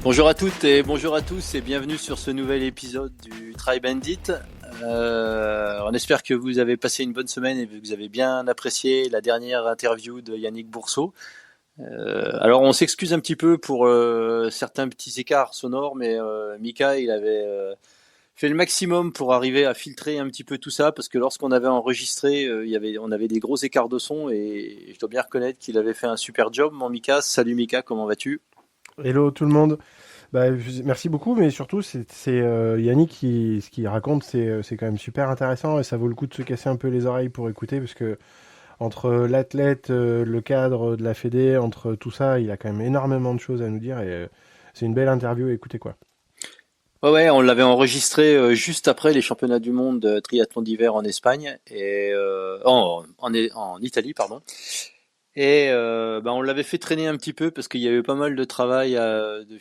Bonjour à toutes et bonjour à tous et bienvenue sur ce nouvel épisode du Try Bandit. On espère que vous avez passé une bonne semaine et que vous avez bien apprécié la dernière interview de Yannick Bourseau. Alors on s'excuse un petit peu pour certains petits écarts sonores, mais Mika il avait fait le maximum pour arriver à filtrer un petit peu tout ça, parce que lorsqu'on avait enregistré, on avait des gros écarts de son et je dois bien reconnaître qu'il avait fait un super job, mon Mika. Salut Mika, comment vas-tu? Hello tout le monde. Merci beaucoup, mais surtout Yannick ce qu'il raconte, c'est quand même super intéressant et ça vaut le coup de se casser un peu les oreilles pour écouter parce que entre l'athlète, le cadre de la Fédé, entre tout ça, il a quand même énormément de choses à nous dire et c'est une belle interview à écouter quoi. Ouais, on l'avait enregistré juste après les championnats du monde de triathlon d'hiver en Espagne et en Italie, pardon. Et on l'avait fait traîner un petit peu parce qu'il y avait pas mal de travail de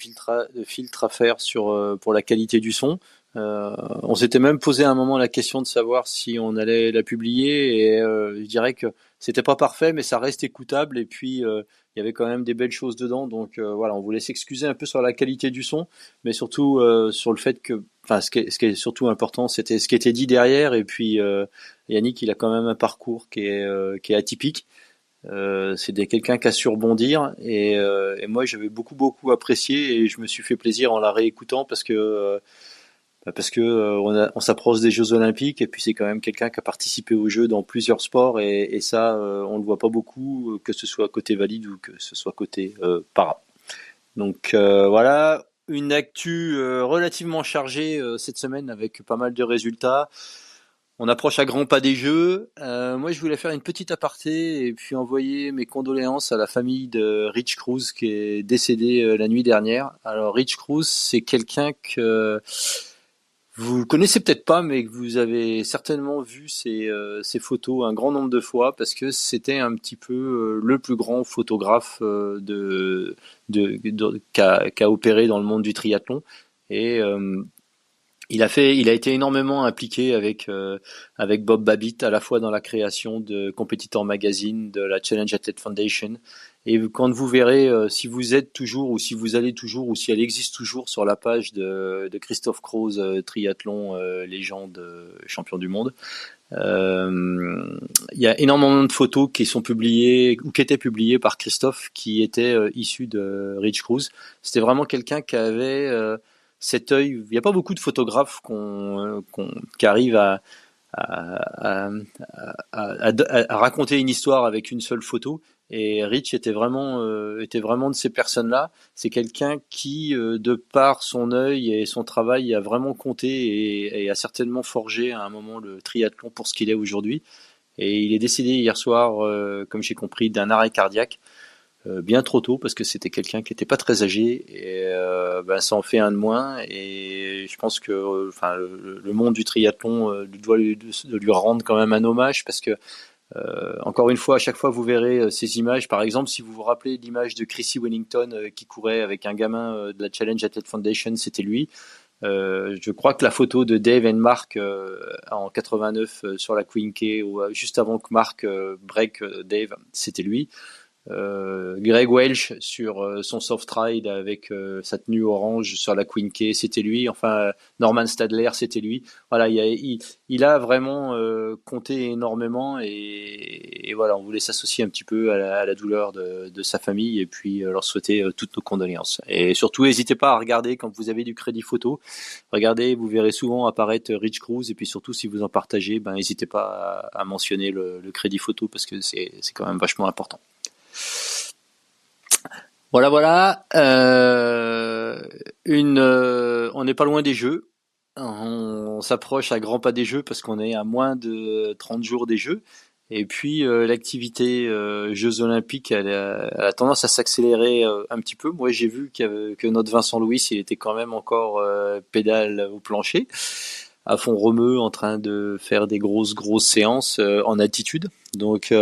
filtre à faire pour la qualité du son. On s'était même posé à un moment la question de savoir si on allait la publier et je dirais que c'était pas parfait, mais ça reste écoutable et puis il y avait quand même des belles choses dedans. Donc voilà, on voulait s'excuser un peu sur la qualité du son, mais surtout sur le fait que, enfin, ce qui est surtout important, c'était ce qui était dit derrière. Et puis Yannick, il a quand même un parcours qui est atypique. C'est quelqu'un qui a su rebondir et moi j'avais beaucoup apprécié et je me suis fait plaisir en la réécoutant parce que on s'approche des Jeux Olympiques et puis c'est quand même quelqu'un qui a participé aux Jeux dans plusieurs sports et ça on le voit pas beaucoup, que ce soit côté valide ou que ce soit côté para. Donc voilà, une actu relativement chargée cette semaine avec pas mal de résultats. On approche à grands pas des Jeux. Moi, je voulais faire une petite aparté et puis envoyer mes condoléances à la famille de Rich Cruz qui est décédé la nuit dernière. Alors, Rich Cruz, c'est quelqu'un que vous connaissez peut-être pas, mais que vous avez certainement vu ses photos un grand nombre de fois parce que c'était un petit peu le plus grand photographe qu'a opéré dans le monde du triathlon. Et il a été énormément impliqué avec Bob Babbitt, à la fois dans la création de Competitor Magazine, de la Challenge Athlete Foundation. Et quand vous verrez, si vous êtes toujours, ou si vous allez toujours, ou si elle existe toujours sur la page de Christophe Kroos, triathlon, légende, champion du monde, il y a énormément de photos qui sont publiées, ou qui étaient publiées par Christophe, qui étaient issues de Rich Cruz. C'était vraiment quelqu'un qui avait cet œil. Il n'y a pas beaucoup de photographes qui arrivent à, à raconter une histoire avec une seule photo. Et Rich était vraiment de ces personnes-là. C'est quelqu'un qui, de par son œil et son travail, a vraiment compté et a certainement forgé à un moment le triathlon pour ce qu'il est aujourd'hui. Et il est décédé hier soir, comme j'ai compris, d'un arrêt cardiaque bien trop tôt parce que c'était quelqu'un qui n'était pas très âgé et ça en fait un de moins et je pense que le monde du triathlon doit de lui rendre quand même un hommage parce que encore une fois, à chaque fois vous verrez ces images, par exemple si vous vous rappelez l'image de Chrissy Wellington qui courait avec un gamin de la Challenge Athlete Foundation, c'était lui. Je crois que la photo de Dave et Mark en 89 sur la Queen K ou juste avant que Mark break Dave, c'était lui. Greg Welch sur son soft ride avec sa tenue orange sur la Queen K, c'était lui. Enfin, Norman Stadler, c'était lui. Voilà, il a vraiment compté énormément et voilà, on voulait s'associer un petit peu à la douleur de sa famille et puis leur souhaiter toutes nos condoléances. Et surtout, n'hésitez pas à regarder quand vous avez du crédit photo. Regardez, vous verrez souvent apparaître Rich Cruz et puis surtout si vous en partagez, n'hésitez pas à mentionner le crédit photo parce que c'est quand même vachement important. Voilà. On n'est pas loin des Jeux. On s'approche à grands pas des Jeux parce qu'on est à moins de 30 jours des Jeux. Et puis l'activité Jeux Olympiques, elle a tendance à s'accélérer un petit peu. Moi, j'ai vu que notre Vincent Louis, il était quand même encore pédale au plancher, à fond remue, en train de faire des grosses séances en altitude. Donc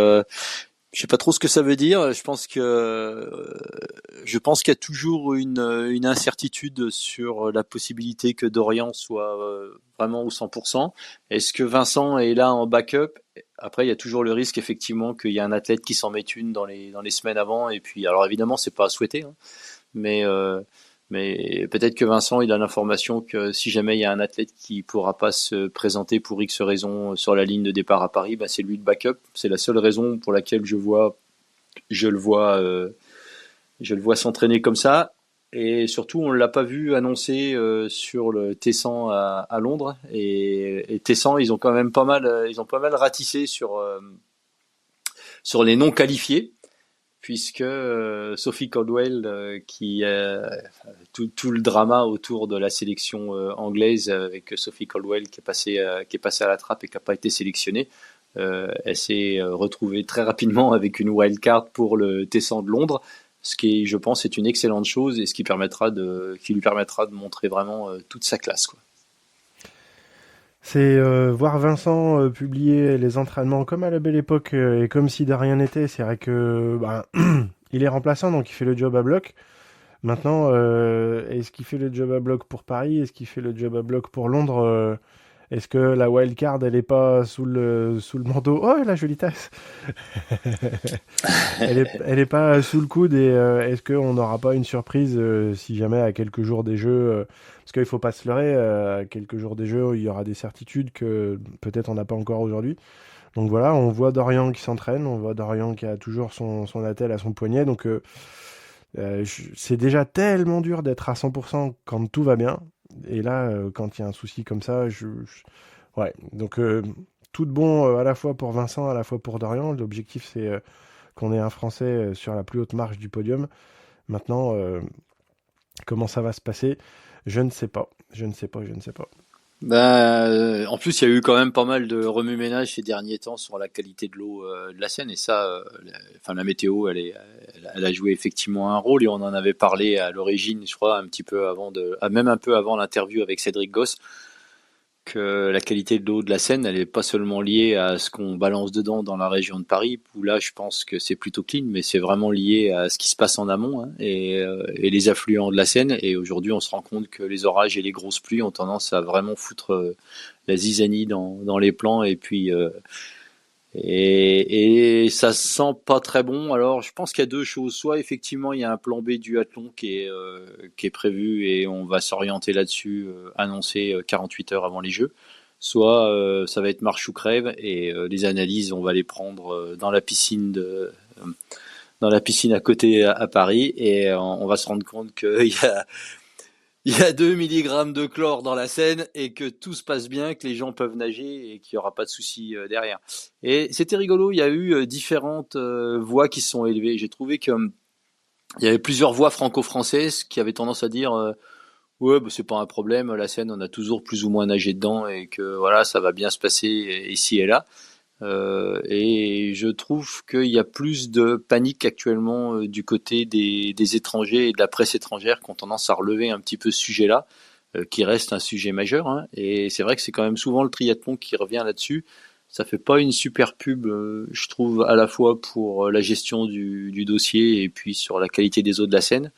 je sais pas trop ce que ça veut dire. Je pense qu'il y a toujours une incertitude sur la possibilité que Dorian soit vraiment au 100%. Est-ce que Vincent est là en backup? Après, il y a toujours le risque effectivement qu'il y a un athlète qui s'en mette une dans les semaines avant. Et puis, alors évidemment, c'est pas à souhaiter, hein, mais Mais peut-être que Vincent, il a l'information que si jamais il y a un athlète qui pourra pas se présenter pour X raison sur la ligne de départ à Paris, bah c'est lui le backup. C'est la seule raison pour laquelle je le vois, je le vois s'entraîner comme ça. Et surtout, on l'a pas vu annoncer sur le Tessan à Londres. Et Tessan, ils ont pas mal ratissé sur les non qualifiés, puisque Sophie Caldwell, tout le drama autour de la sélection anglaise avec Sophie Caldwell qui est passée à la trappe et qui n'a pas été sélectionnée, elle s'est retrouvée très rapidement avec une wild card pour le Tessan de Londres, ce qui, je pense, est une excellente chose et ce qui qui lui permettra de montrer vraiment toute sa classe, quoi. C'est voir Vincent publier les entraînements comme à la belle époque et comme si de rien n'était. C'est vrai que il est remplaçant, donc il fait le job à bloc. Maintenant, est-ce qu'il fait le job à bloc pour Paris? Est-ce qu'il fait le job à bloc pour Londres? Est-ce que la wildcard, elle est pas sous le manteau? Oh, la jolie tasse! Elle est pas sous le coude et est-ce qu'on n'aura pas une surprise si jamais à quelques jours des jeux, parce qu'il faut pas se leurrer, à quelques jours des jeux, il y aura des certitudes que peut-être on n'a pas encore aujourd'hui. Donc voilà, on voit Dorian qui s'entraîne, on voit Dorian qui a toujours son attel à son poignet, donc c'est déjà tellement dur d'être à 100% quand tout va bien. Et là, quand il y a un souci comme ça, ouais. Donc, tout de bon à la fois pour Vincent, à la fois pour Dorian. L'objectif, c'est qu'on ait un Français sur la plus haute marche du podium. Maintenant, comment ça va se passer? Je ne sais pas. Je ne sais pas. Je ne sais pas. En plus, il y a eu quand même pas mal de remue-ménage ces derniers temps sur la qualité de l'eau de la Seine, et ça, la météo, elle a joué effectivement un rôle, et on en avait parlé à l'origine, je crois, un petit peu même un peu avant l'interview avec Cédric Goss, que la qualité de l'eau de la Seine, elle n'est pas seulement liée à ce qu'on balance dedans dans la région de Paris, où là, je pense que c'est plutôt clean, mais c'est vraiment lié à ce qui se passe en amont, hein, et les affluents de la Seine. Et aujourd'hui, on se rend compte que les orages et les grosses pluies ont tendance à vraiment foutre la zizanie dans les plans, et puis et ça se sent pas très bon. Alors, je pense qu'il y a deux choses. Soit, effectivement, il y a un plan B duathlon qui est prévu et on va s'orienter là-dessus, annoncé 48 heures avant les Jeux. Soit, ça va être marche ou crève et les analyses, on va les prendre dans la piscine à côté à Paris, et on va se rendre compte il y a 2 milligrammes de chlore dans la Seine et que tout se passe bien, que les gens peuvent nager et qu'il n'y aura pas de soucis derrière. Et c'était rigolo, il y a eu différentes voix qui se sont élevées. J'ai trouvé que il y avait plusieurs voix franco-françaises qui avaient tendance à dire ouais, bah, c'est pas un problème, la Seine, on a toujours plus ou moins nagé dedans et que voilà, ça va bien se passer ici et là. Et je trouve qu'il y a plus de panique actuellement du côté des étrangers et de la presse étrangère qui ont tendance à relever un petit peu ce sujet-là, qui reste un sujet majeur, hein. Et c'est vrai que c'est quand même souvent le triathlon qui revient là-dessus. Ça fait pas une super pub, je trouve, à la fois pour la gestion du dossier et puis sur la qualité des eaux de la Seine.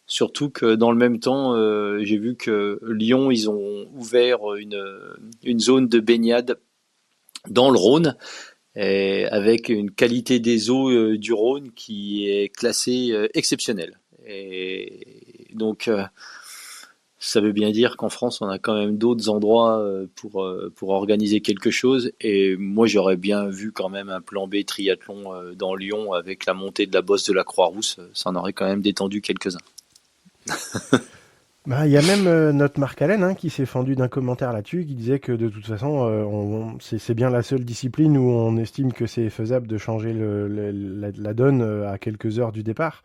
Surtout que dans le même temps, j'ai vu que Lyon, ils ont ouvert une zone de baignade dans le Rhône, et avec une qualité des eaux du Rhône qui est classée exceptionnelle. Et donc, ça veut bien dire qu'en France, on a quand même d'autres endroits pour organiser quelque chose. Et moi, j'aurais bien vu quand même un plan B triathlon dans Lyon avec la montée de la bosse de la Croix-Rousse. Ça en aurait quand même détendu quelques-uns. Il y a même notre Marc Allen qui s'est fendu d'un commentaire là-dessus, qui disait que de toute façon, c'est bien la seule discipline où on estime que c'est faisable de changer la donne à quelques heures du départ.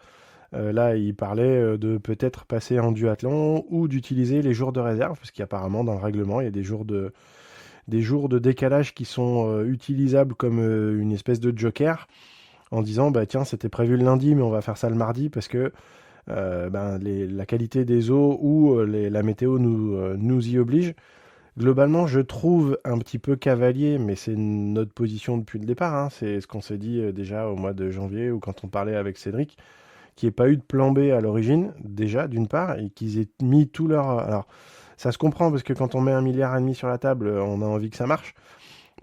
Là, il parlait de peut-être passer en duathlon ou d'utiliser les jours de réserve, parce qu'apparemment, dans le règlement, il y a des jours de décalage qui sont utilisables comme une espèce de joker, en disant, bah tiens, c'était prévu le lundi, mais on va faire ça le mardi, parce que la qualité des eaux ou la météo nous y oblige. Globalement, je trouve un petit peu cavalier, mais c'est notre position depuis le départ, hein. C'est ce qu'on s'est dit déjà au mois de janvier ou quand on parlait avec Cédric, qu'il n'y ait pas eu de plan B à l'origine, déjà, d'une part, et qu'ils aient mis tout leur... Alors, ça se comprend, parce que quand on met 1,5 milliard sur la table, on a envie que ça marche.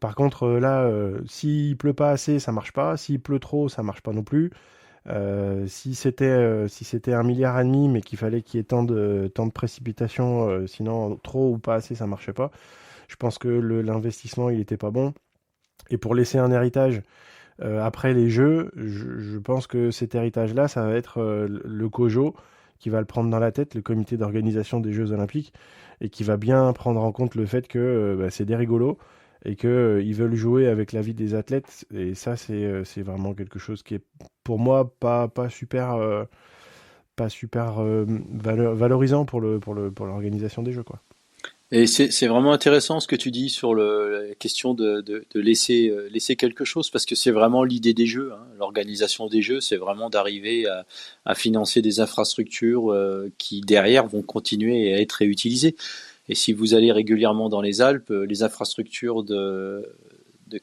Par contre, là, s'il pleut pas assez, ça marche pas. S'il pleut trop, ça marche pas non plus. Si c'était 1,5 milliard, mais qu'il fallait qu'il y ait tant de précipitations, sinon trop ou pas assez, ça marchait pas. Je pense que l'investissement, il était pas bon. Et pour laisser un héritage après les Jeux, je pense que cet héritage-là, ça va être le COJO qui va le prendre dans la tête, le comité d'organisation des Jeux Olympiques, et qui va bien prendre en compte le fait que bah, c'est des rigolos et qu'ils veulent jouer avec la vie des athlètes. Et ça, c'est vraiment quelque chose qui est pour moi pas super valorisant pour l'organisation des Jeux, quoi. Et c'est vraiment intéressant ce que tu dis sur la question de laisser quelque chose, parce que c'est vraiment l'idée des Jeux, hein. L'organisation des Jeux, c'est vraiment d'arriver à financer des infrastructures qui derrière vont continuer à être réutilisées. Et si vous allez régulièrement dans les Alpes, les infrastructures de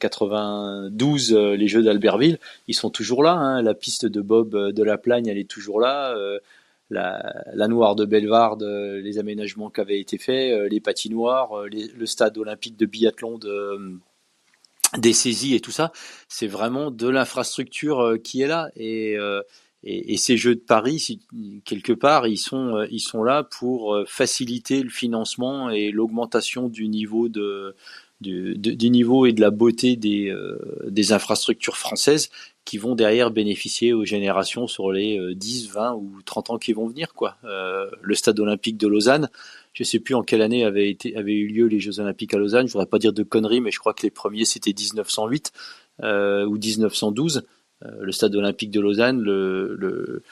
92, les Jeux d'Albertville, ils sont toujours là, hein. La piste de Bob de la Plagne, elle est toujours là. La Noire de Bellevarde, les aménagements qui avaient été faits, les patinoires, le stade olympique de biathlon des saisies et tout ça, c'est vraiment de l'infrastructure qui est là. Et ces Jeux de Paris, quelque part, ils sont là pour faciliter le financement et l'augmentation du niveau du niveau et de la beauté des infrastructures françaises qui vont derrière bénéficier aux générations sur les 10, 20 ou 30 ans qui vont venir, quoi. Le stade olympique de Lausanne, je sais plus en quelle année avaient eu lieu les Jeux olympiques à Lausanne, je voudrais pas dire de conneries, mais je crois que les premiers c'était 1908 ou 1912. Le stade olympique de Lausanne, le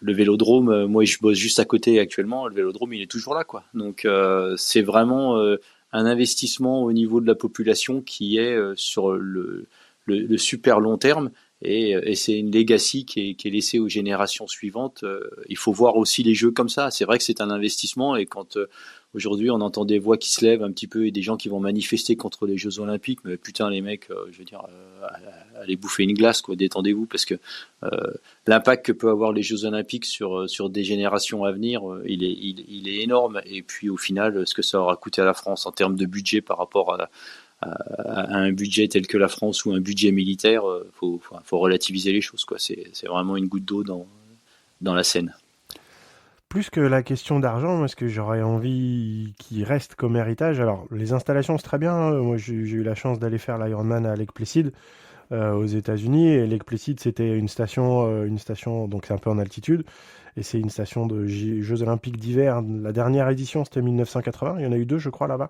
vélodrome, moi je bosse juste à côté actuellement, le vélodrome il est toujours là, quoi. Donc c'est vraiment un investissement au niveau de la population qui est sur le super long terme, et c'est une legacy qui est laissée aux générations suivantes. Il faut voir aussi les Jeux comme ça. C'est vrai que c'est un investissement, et quand aujourd'hui on entend des voix qui se lèvent un petit peu et des gens qui vont manifester contre les Jeux Olympiques, mais putain les mecs, je veux dire, allez bouffer une glace, quoi, détendez-vous, parce que euh, l'impact que peut avoir les Jeux Olympiques sur des générations à venir, il est énorme. Et puis au final, ce que ça aura coûté à la France en termes de budget par rapport à un budget tel que la France ou un budget militaire, faut relativiser les choses, quoi. C'est vraiment une goutte d'eau dans la Seine. Plus que la question d'argent, moi, ce que j'aurais envie qu'il reste comme héritage, alors les installations, c'est très bien, hein. Moi, j'ai eu la chance d'aller faire l'Ironman à Lake Placid, aux États-Unis. Et Lake Placid, c'était une station, donc c'est un peu en altitude. Et c'est une station de Jeux Olympiques d'hiver. La dernière édition, c'était 1980. Il y en a eu deux, je crois, là-bas.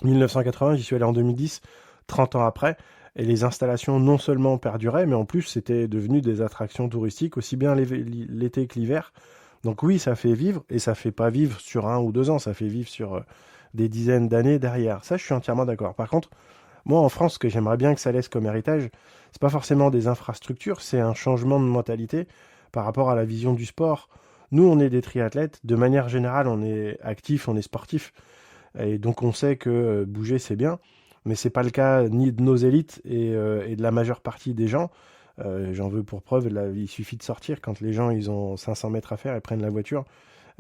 1980, j'y suis allé en 2010, 30 ans après. Et les installations non seulement perduraient, mais en plus, c'était devenu des attractions touristiques, aussi bien l'été que l'hiver. Donc oui, ça fait vivre, et ça fait pas vivre sur 1 ou 2 ans, ça fait vivre sur des dizaines d'années derrière. Ça, je suis entièrement d'accord. Par contre, moi, en France, ce que j'aimerais bien que ça laisse comme héritage, c'est pas forcément des infrastructures, c'est un changement de mentalité par rapport à la vision du sport. Nous, on est des triathlètes. De manière générale, on est actifs, on est sportifs. Et donc, on sait que bouger, c'est bien. Mais c'est pas le cas ni de nos élites et de la majeure partie des gens. J'en veux pour preuve, là, il suffit de sortir quand les gens ils ont 500 mètres à faire et prennent la voiture.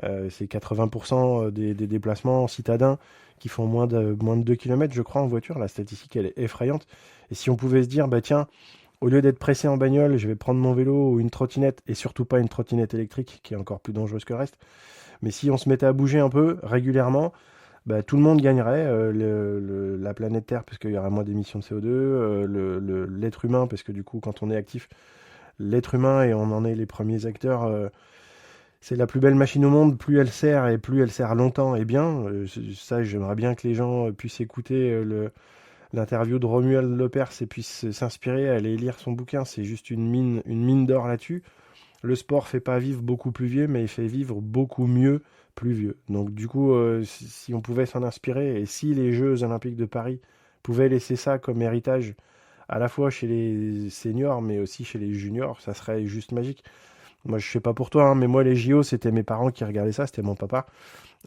C'est 80% des déplacements citadins qui font moins de 2 km, je crois, en voiture. La statistique, elle est effrayante. Et si on pouvait se dire, bah tiens, au lieu d'être pressé en bagnole, je vais prendre mon vélo ou une trottinette, et surtout pas une trottinette électrique, qui est encore plus dangereuse que le reste. Mais si on se mettait à bouger un peu régulièrement, bah, tout le monde gagnerait. La planète Terre, parce qu'il y aurait moins d'émissions de CO2, l'être humain, parce que du coup, quand on est actif, l'être humain, et on en est les premiers acteurs, c'est la plus belle machine au monde. Plus elle sert, et plus elle sert longtemps et bien. Ça, j'aimerais bien que les gens puissent écouter l'interview de Romuald Lepers et puissent s'inspirer, aller lire son bouquin. C'est juste une mine d'or là-dessus. Le sport fait pas vivre beaucoup plus vieux, mais il fait vivre beaucoup mieux plus vieux. Donc du coup, si on pouvait s'en inspirer, et si les Jeux Olympiques de Paris pouvaient laisser ça comme héritage, à la fois chez les seniors, mais aussi chez les juniors, ça serait juste magique. Moi, je sais pas pour toi, hein, mais moi, les JO, c'était mes parents qui regardaient ça, c'était mon papa.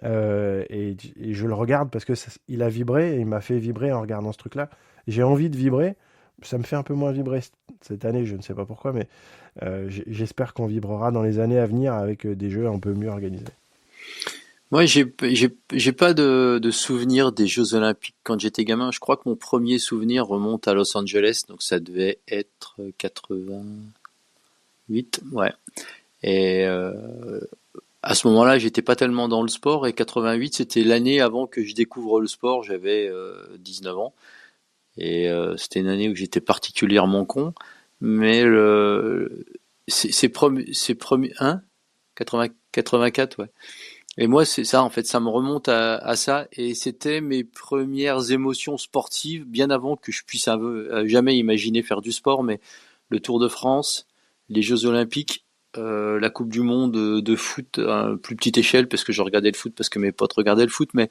Et je le regarde parce que il a vibré, et il m'a fait vibrer en regardant ce truc-là. J'ai envie de vibrer. Ça me fait un peu moins vibrer cette année, je ne sais pas pourquoi, mais j'espère qu'on vibrera dans les années à venir avec des jeux un peu mieux organisés. Moi, j'ai pas de souvenir des Jeux Olympiques quand j'étais gamin. Je crois que mon premier souvenir remonte à Los Angeles, donc ça devait être 88, 8, ouais. Et à ce moment-là, j'étais pas tellement dans le sport et 88, c'était l'année avant que je découvre le sport. J'avais 19 ans et c'était une année où j'étais particulièrement con. Mais c'est premier, hein, 80, 84, ouais. Et moi, c'est ça, en fait, ça me remonte à ça. Et c'était mes premières émotions sportives, bien avant que je puisse jamais imaginer faire du sport, mais le Tour de France, les Jeux Olympiques, la Coupe du Monde de foot à plus petite échelle, parce que je regardais le foot, parce que mes potes regardaient le foot, mais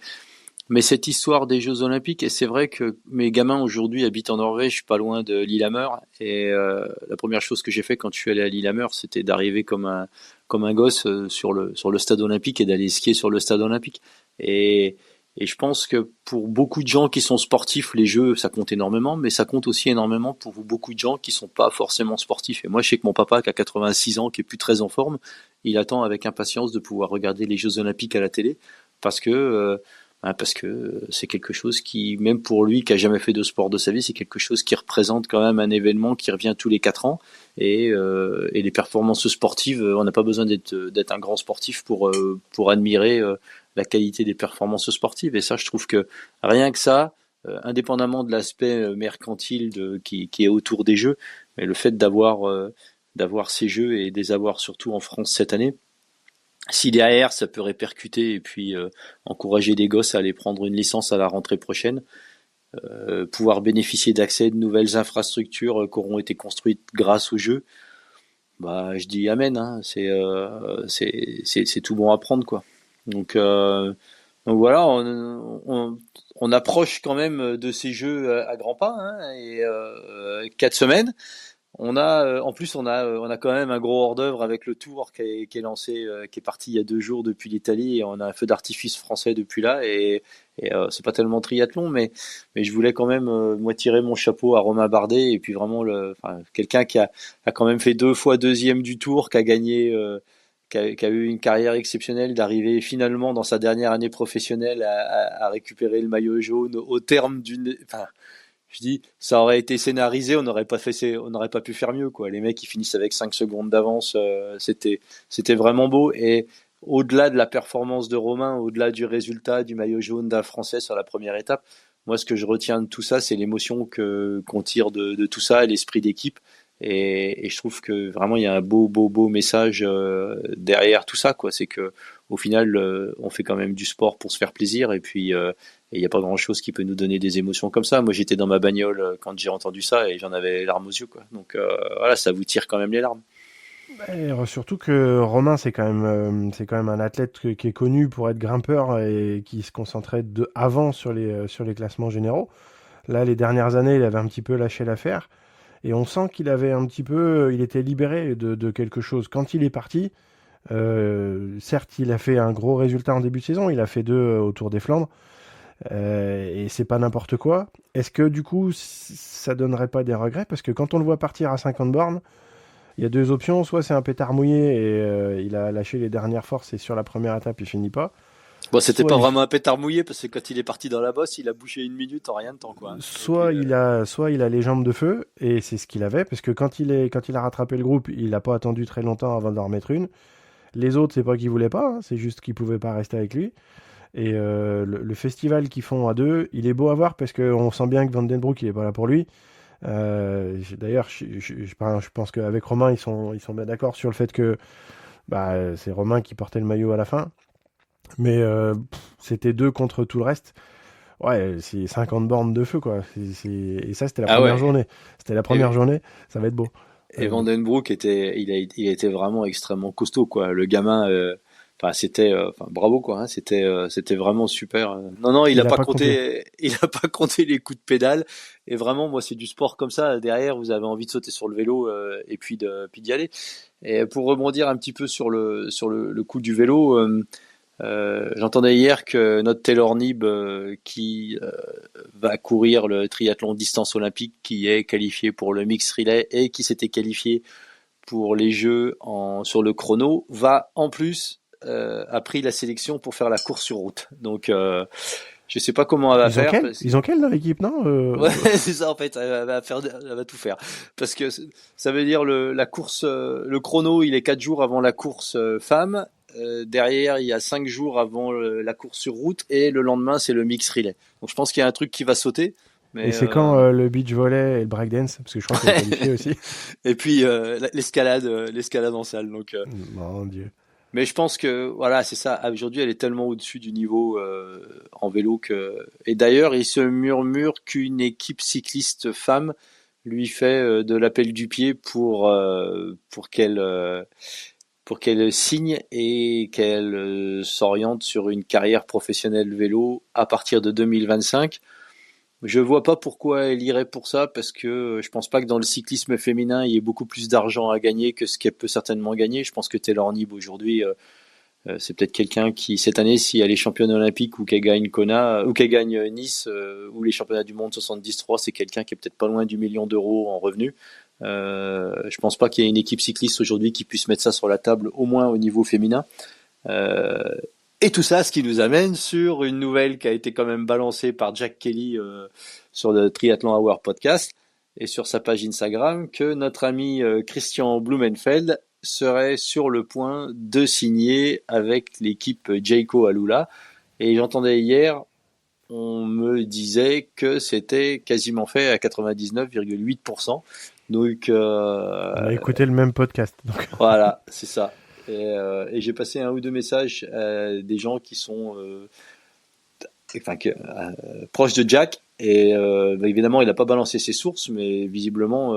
cette histoire des Jeux Olympiques, et c'est vrai que mes gamins aujourd'hui habitent en Norvège, je suis pas loin de Lillehammer, et la première chose que j'ai fait quand je suis allé à Lillehammer, c'était d'arriver comme un gosse sur le stade olympique et d'aller skier sur le stade olympique. Et, et je pense que pour beaucoup de gens qui sont sportifs, les Jeux, ça compte énormément, mais ça compte aussi énormément pour beaucoup de gens qui sont pas forcément sportifs. Et moi, je sais que mon papa, qui a 86 ans, qui est plus très en forme, il attend avec impatience de pouvoir regarder les Jeux Olympiques à la télé, parce que parce que c'est quelque chose qui, même pour lui qui a jamais fait de sport de sa vie, c'est quelque chose qui représente quand même un événement qui revient tous les 4 ans. Et les performances sportives, on n'a pas besoin d'être un grand sportif pour admirer la qualité des performances sportives. Et ça, je trouve que rien que ça, indépendamment de l'aspect mercantile qui est autour des jeux, mais le fait d'avoir ces jeux et de les avoir surtout en France cette année, si derrière ça peut répercuter et puis encourager des gosses à aller prendre une licence à la rentrée prochaine, pouvoir bénéficier d'accès de nouvelles infrastructures qui auront été construites grâce au jeu, bah je dis amen, hein, c'est tout bon à prendre quoi. Donc, euh, donc voilà, on approche quand même de ces jeux à grands pas, hein, et 4 semaines. En plus, on a quand même un gros hors-d'œuvre avec le Tour qui est lancé, qui est parti il y a 2 jours depuis l'Italie, et on a un feu d'artifice français depuis là. Et c'est pas tellement triathlon, mais je voulais quand même moi tirer mon chapeau à Romain Bardet, et puis vraiment quelqu'un qui a quand même fait 2 fois deuxième du Tour, qui a gagné, qui a eu une carrière exceptionnelle, d'arriver finalement dans sa dernière année professionnelle à récupérer le maillot jaune au terme enfin, je dis, ça aurait été scénarisé, on n'aurait pas pu faire mieux, quoi. Les mecs, ils finissent avec 5 secondes d'avance, c'était vraiment beau. Et au-delà de la performance de Romain, au-delà du résultat du maillot jaune d'un Français sur la première étape, moi, ce que je retiens de tout ça, c'est l'émotion qu'on tire de tout ça, et l'esprit d'équipe. Et je trouve que vraiment, il y a un beau message derrière tout ça, quoi. C'est que, au final, on fait quand même du sport pour se faire plaisir, et puis, et il n'y a pas grand-chose qui peut nous donner des émotions comme ça. Moi, j'étais dans ma bagnole quand j'ai entendu ça, et j'en avais les larmes aux yeux, quoi. Donc voilà, ça vous tire quand même les larmes. Et surtout que Romain, c'est quand même un athlète qui est connu pour être grimpeur et qui se concentrait avant sur les classements généraux. Là, les dernières années, il avait un petit peu lâché l'affaire. Et on sent qu'il avait un petit peu, il était libéré de quelque chose. Quand il est parti, certes, il a fait un gros résultat en début de saison. Il a fait 2 au Tour des Flandres. Et c'est pas n'importe quoi. Est-ce que du coup, ça donnerait pas des regrets? Parce que quand on le voit partir à 50 bornes, il y a 2 options. Soit c'est un pétard mouillé et il a lâché les dernières forces et sur la première étape, il finit pas. Bon, c'était Soit pas il, vraiment un pétard mouillé, parce que quand il est parti dans la bosse, il a bouché une minute en rien de temps, quoi. Et puis, soit il a les jambes de feu et c'est ce qu'il avait parce que quand il a rattrapé le groupe, il n'a pas attendu très longtemps avant d'en remettre une. Les autres, c'est pas qu'ils voulaient pas, hein, c'est juste qu'ils pouvaient pas rester avec lui. Et le festival qu'ils font à 2, il est beau à voir parce qu'on sent bien que Van Den Broek, il est pas là pour lui. D'ailleurs, je pense qu'avec Romain, ils sont bien d'accord sur le fait que bah, c'est Romain qui portait le maillot à la fin. Mais c'était 2 contre tout le reste. Ouais, c'est 50 bornes de feu, quoi. Et ça, c'était la ah première ouais. journée. C'était la première Et, journée, ça va être beau. et Van Den Broek il a été vraiment extrêmement costaud, quoi. Le gamin, enfin, enfin, bravo, quoi, hein. C'était vraiment super. Non, non, Il a pas compté. il a pas compté les coups de pédale. Et vraiment, moi, c'est du sport comme ça. Derrière, vous avez envie de sauter sur le vélo, et puis d'y aller. Et pour rebondir un petit peu le coup du vélo, j'entendais hier que notre Taylor Nib, qui va courir le triathlon distance olympique, qui est qualifié pour le mix relay et qui s'était qualifié pour les Jeux sur le chrono, va en plus a pris la sélection pour faire la course sur route. Donc Je sais pas comment elle va faire. Ils ont quel dans l'équipe, non Ouais, c'est ça en fait. Elle va tout faire parce que ça veut dire la course, le chrono, il est 4 jours avant la course femme. Derrière, il y a 5 jours avant la course sur route et le lendemain, c'est le mix relay. Donc je pense qu'il y a un truc qui va sauter. Et Mais c'est quand le beach volley et le breakdance? Parce que je crois qu'elle est qualifiée aussi. et puis l'escalade en salle. Donc Mon Dieu. mais je pense que voilà, c'est ça. Aujourd'hui, elle est tellement au-dessus du niveau en vélo que. Et d'ailleurs, il se murmure qu'une équipe cycliste femme lui fait de l'appel du pied pour qu'elle signe et qu'elle s'oriente sur une carrière professionnelle vélo à partir de 2025. Je vois pas pourquoi elle irait pour ça parce que je pense pas que dans le cyclisme féminin il y ait beaucoup plus d'argent à gagner que ce qu'elle peut certainement gagner. Je pense que Taylor Knibb aujourd'hui c'est peut-être quelqu'un qui cette année si elle est championne olympique ou qu'elle gagne Kona ou qu'elle gagne Nice ou les championnats du monde 73, c'est quelqu'un qui est peut-être pas loin du million d'euros en revenus. Je pense pas qu'il y ait une équipe cycliste aujourd'hui qui puisse mettre ça sur la table au moins au niveau féminin. Euh, et tout ça, ce qui nous amène sur une nouvelle qui a été quand même balancée par Jack Kelly sur le Triathlon Hour podcast et sur sa page Instagram que notre ami Christian Blumenfeld serait sur le point de signer avec l'équipe Jayco Alula. Et j'entendais hier, on me disait que c'était quasiment fait à 99,8%. Donc On a écouté le même podcast. Donc. voilà, c'est ça. Et j'ai passé un ou deux messages à des gens qui sont proches de Jack. Et évidemment, il n'a pas balancé ses sources, mais visiblement,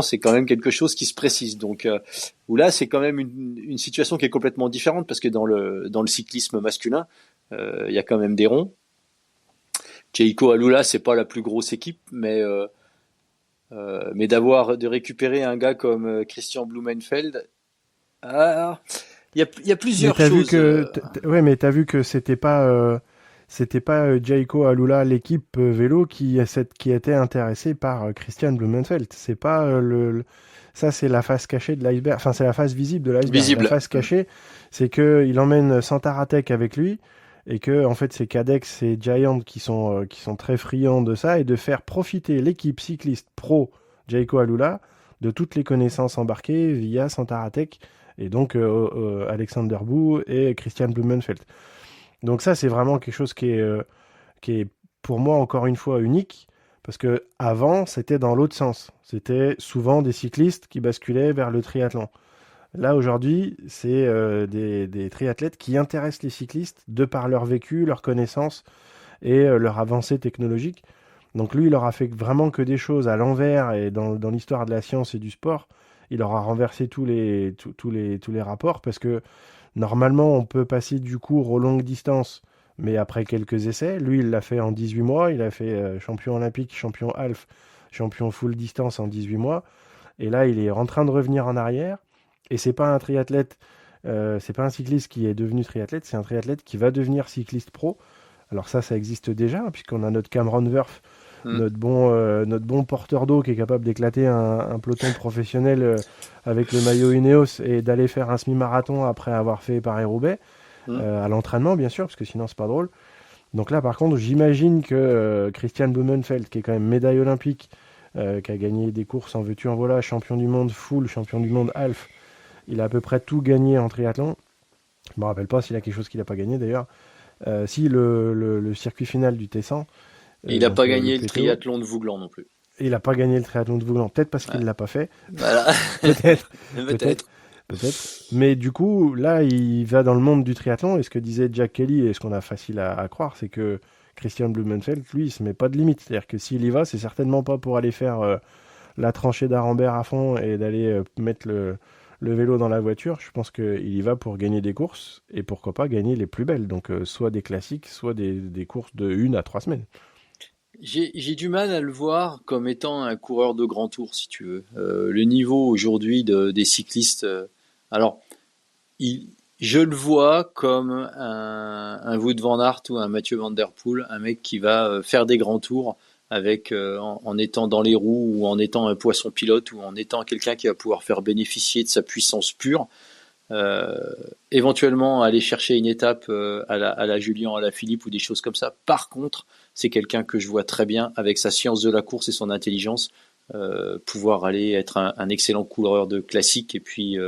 c'est quand même quelque chose qui se précise. Donc, où là, c'est quand même une situation qui est complètement différente parce que dans le cyclisme masculin, il y a quand même des ronds. Jayco Alula, c'est pas la plus grosse équipe, mais de récupérer un gars comme Christian Blumenfeld, il y a plusieurs mais choses. Ouais, mais t'as vu que c'était pas Jayco Alula, l'équipe vélo qui était intéressée par Christian Blumenfeld. C'est pas ça, c'est la face cachée de l'iceberg. Enfin, c'est la face visible de l'iceberg. Visible. La face cachée, c'est que il emmène Santaratek avec lui et que en fait c'est Cadex et Giant qui sont très friands de ça et de faire profiter l'équipe cycliste pro Jayco Alula de toutes les connaissances embarquées via Santaratek et donc Alexander Bou et Christian Blumenfeld. Donc ça, c'est vraiment quelque chose qui est pour moi encore une fois unique, parce que avant c'était dans l'autre sens. C'était souvent des cyclistes qui basculaient vers le triathlon. Là aujourd'hui, c'est des triathlètes qui intéressent les cyclistes de par leur vécu, leur connaissance et leur avancée technologique. Donc lui, il leur a fait vraiment que des choses à l'envers et dans l'histoire de la science et du sport. Il leur a renversé tous les rapports parce que normalement, on peut passer du court aux longues distances, mais après quelques essais. Lui, il l'a fait en 18 mois. Il a fait champion olympique, champion half, champion full distance en 18 mois. Et là, il est en train de revenir en arrière. Et c'est pas un triathlète, c'est pas un cycliste qui est devenu triathlète, c'est un triathlète qui va devenir cycliste pro. Alors ça existe déjà, hein, puisqu'on a notre Cameron Wurf, notre bon porteur d'eau qui est capable d'éclater un peloton professionnel avec le maillot Ineos et d'aller faire un semi-marathon après avoir fait Paris-Roubaix, à l'entraînement bien sûr, parce que sinon c'est pas drôle. Donc là par contre j'imagine que Christian Blumenfeld, qui est quand même médaille olympique, qui a gagné des courses en veux-tu en voilà, champion du monde full, champion du monde half, il a à peu près tout gagné en triathlon. Je me rappelle pas s'il a quelque chose qu'il n'a pas gagné d'ailleurs. Si le circuit final du Tessan. Il n'a pas gagné le triathlon de Vouglan non plus. Il n'a pas gagné le triathlon de Vouglan, peut-être parce qu'il ne l'a pas fait. Voilà. Peut-être. Mais du coup, là, il va dans le monde du triathlon. Et ce que disait Jack Kelly, et ce qu'on a facile à croire, c'est que Christian Blumenfeld, lui, il se met pas de limite. C'est-à-dire que s'il y va, c'est certainement pas pour aller faire la tranchée d'Arambert à fond et d'aller mettre le vélo dans la voiture. Je pense qu'il y va pour gagner des courses et pourquoi pas gagner les plus belles. Donc, soit des classiques, soit des courses de 1 à 3 semaines. J'ai du mal à le voir comme étant un coureur de grand tour, si tu veux. Le niveau aujourd'hui des cyclistes, alors je le vois comme un Wout van Aert ou un Mathieu Van Der Poel, un mec qui va faire des grands tours avec en étant dans les roues ou en étant un poisson pilote ou en étant quelqu'un qui va pouvoir faire bénéficier de sa puissance pure. Euh, éventuellement aller chercher une étape à la Julien, à la Philippe ou des choses comme ça. Par contre, c'est quelqu'un que je vois très bien avec sa science de la course et son intelligence pouvoir aller être un excellent coureur de classique et puis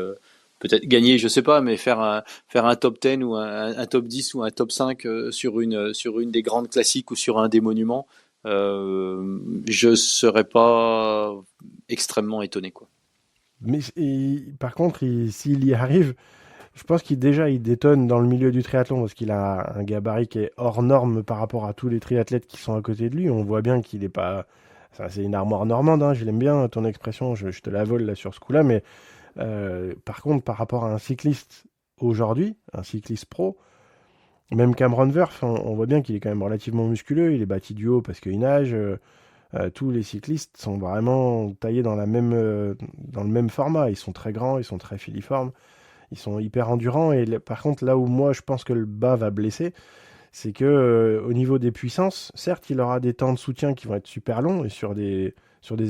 peut-être gagner, je sais pas, mais faire un top 10 ou un top 10 ou un top 5 sur une des grandes classiques ou sur un des monuments. Je serais pas extrêmement étonné, quoi. Mais par contre, s'il y arrive, je pense qu'il déjà il détonne dans le milieu du triathlon parce qu'il a un gabarit qui est hors norme par rapport à tous les triathlètes qui sont à côté de lui. On voit bien qu'il est pas. Ça, c'est une armoire normande, hein, je l'aime bien ton expression, je te la vole là sur ce coup-là, mais par contre, par rapport à un cycliste aujourd'hui, un cycliste pro, même Cameron Wurf, on voit bien qu'il est quand même relativement musculeux, il est bâti du haut parce qu'il nage. Tous les cyclistes sont vraiment taillés dans le même format. Ils sont très grands, ils sont très filiformes, ils sont hyper endurants. Et par contre, là où moi je pense que le bas va blesser, c'est que au niveau des puissances, certes, il aura des temps de soutien qui vont être super longs et sur des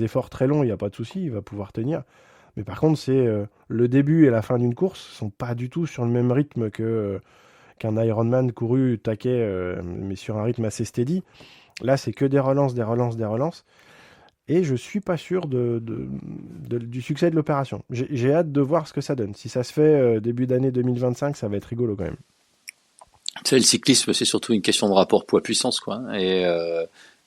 efforts très longs, il n'y a pas de souci, il va pouvoir tenir. Mais par contre, c'est le début et la fin d'une course sont pas du tout sur le même rythme qu'un Ironman couru taquet, mais sur un rythme assez steady. Là, c'est que des relances, des relances, des relances. Et je suis pas sûr du succès de l'opération. J'ai hâte de voir ce que ça donne. Si ça se fait début d'année 2025, ça va être rigolo quand même. Tu sais, le cyclisme, c'est surtout une question de rapport poids-puissance, quoi. Oui,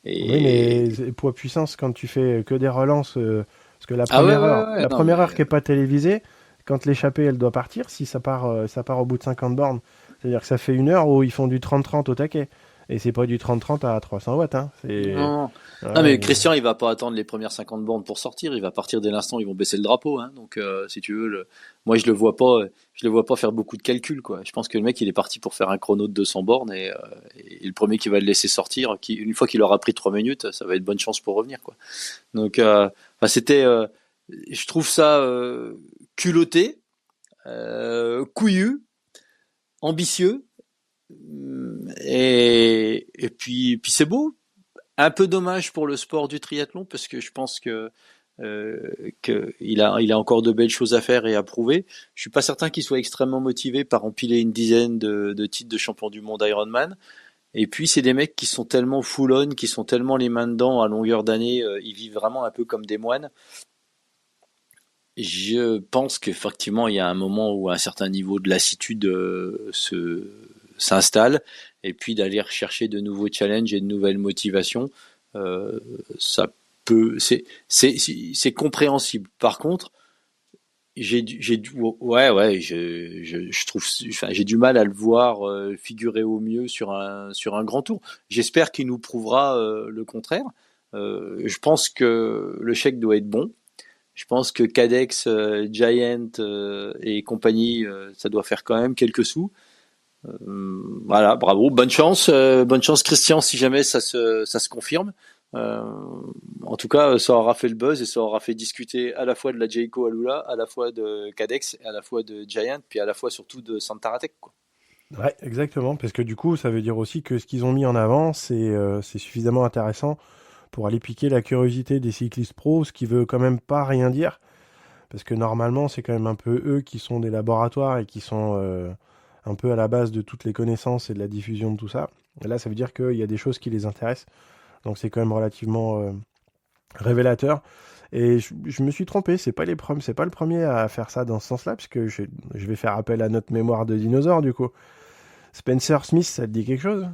Et mais poids puissance, quand tu fais que des relances, parce que ah ouais, ouais, ouais, la non, première mais heure qui est pas télévisée, quand l'échappée elle doit partir, si ça part au bout de 50 bornes, c'est-à-dire que ça fait une heure où ils font du 30-30 au taquet. Et c'est pas du 30-30 à 300 watts, hein. non, non, mais Ouais, Christian, il va pas attendre les premières 50 bornes pour sortir. Il va partir dès l'instant où ils vont baisser le drapeau, hein. Donc, si tu veux, moi, je le vois pas faire beaucoup de calculs, quoi. Je pense que le mec, il est parti pour faire un chrono de 200 bornes et le premier qui va le laisser sortir, une fois qu'il aura pris 3 minutes, ça va être bonne chance pour revenir, quoi. Donc, enfin, je trouve ça culotté, couillu, ambitieux. Puis c'est beau. Un peu dommage pour le sport du triathlon parce que je pense que il a encore de belles choses à faire et à prouver. Je suis pas certain qu'il soit extrêmement motivé par empiler une dizaine de titres de champion du monde Ironman. Et puis c'est des mecs qui sont tellement full on, qui sont tellement les mains dedans à longueur d'année, ils vivent vraiment un peu comme des moines. Je pense qu'effectivement il y a un moment où un certain niveau de lassitude s'installe et puis d'aller rechercher de nouveaux challenges et de nouvelles motivations, euh, ça c'est compréhensible. Par contre, je trouve, enfin, j'ai du mal à le voir figurer au mieux sur un grand tour. J'espère qu'il nous prouvera le contraire. Je pense que le chèque doit être bon. Je pense que Cadex, Giant compagnie, ça doit faire quand même quelques sous. Voilà, bravo, bonne chance Christian si jamais ça se confirme. Euh, En tout cas, ça aura fait le buzz et ça aura fait discuter à la fois de la Jayco Alula, à la fois de Cadex, à la fois de Giant, puis à la fois surtout de Santaratech, quoi. ouais, exactement, parce que du coup, ça veut dire aussi que ce qu'ils ont mis en avant, c'est suffisamment intéressant pour aller piquer la curiosité des cyclistes pros, ce qui veut quand même pas rien dire, parce que normalement, c'est quand même un peu eux qui sont des laboratoires et qui sont un peu à la base de toutes les connaissances et de la diffusion de tout ça. Et là, ça veut dire qu'il y a des choses qui les intéressent, donc c'est quand même relativement révélateur. Et je me suis trompé, c'est pas le premier à faire ça dans ce sens-là, parce que je vais faire appel à notre mémoire de dinosaure du coup. Spencer Smith, ça te dit quelque chose?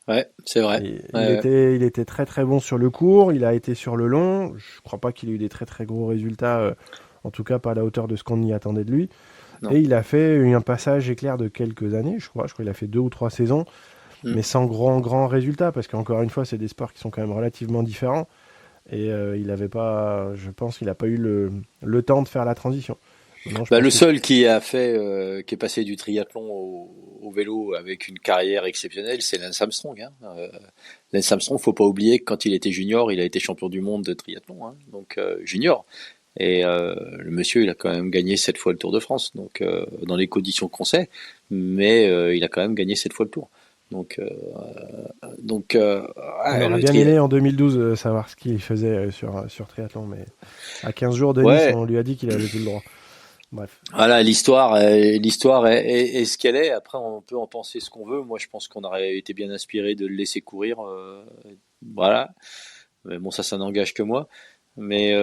Ouais, c'est vrai. Ouais, Il était très très bon sur le court, il a été sur le long. Je crois pas qu'il ait eu des très très gros résultats, en tout cas pas à la hauteur de ce qu'on y attendait de lui. non. Et il a fait un passage éclair de quelques années, je crois qu'il a fait 2 ou 3 saisons, Mm. mais sans grand résultat, parce qu'encore une fois, c'est des sports qui sont quand même relativement différents. Et il avait pas, je pense qu'il n'a pas eu le temps de faire la transition. Maintenant, je Bah, pense le que seul qui a qui est passé du triathlon au vélo avec une carrière exceptionnelle, c'est Lance Armstrong, hein. Lance Armstrong, faut pas oublier que quand il était junior, il a été champion du monde de triathlon, hein, donc junior. Et le monsieur, il a quand même gagné 7 fois le Tour de France, donc dans les conditions qu'on sait, mais il a quand même gagné 7 fois le Tour. Donc, on ouais, aurait bien aimé en 2012 savoir ce qu'il faisait sur Triathlon, mais à 15 jours de Nice, ouais, on lui a dit qu'il avait plus le droit. Bref. Voilà, l'histoire est ce qu'elle est. Après, on peut en penser ce qu'on veut. Moi, je pense qu'on aurait été bien inspiré de le laisser courir. Voilà. Mais bon, ça n'engage que moi. Mais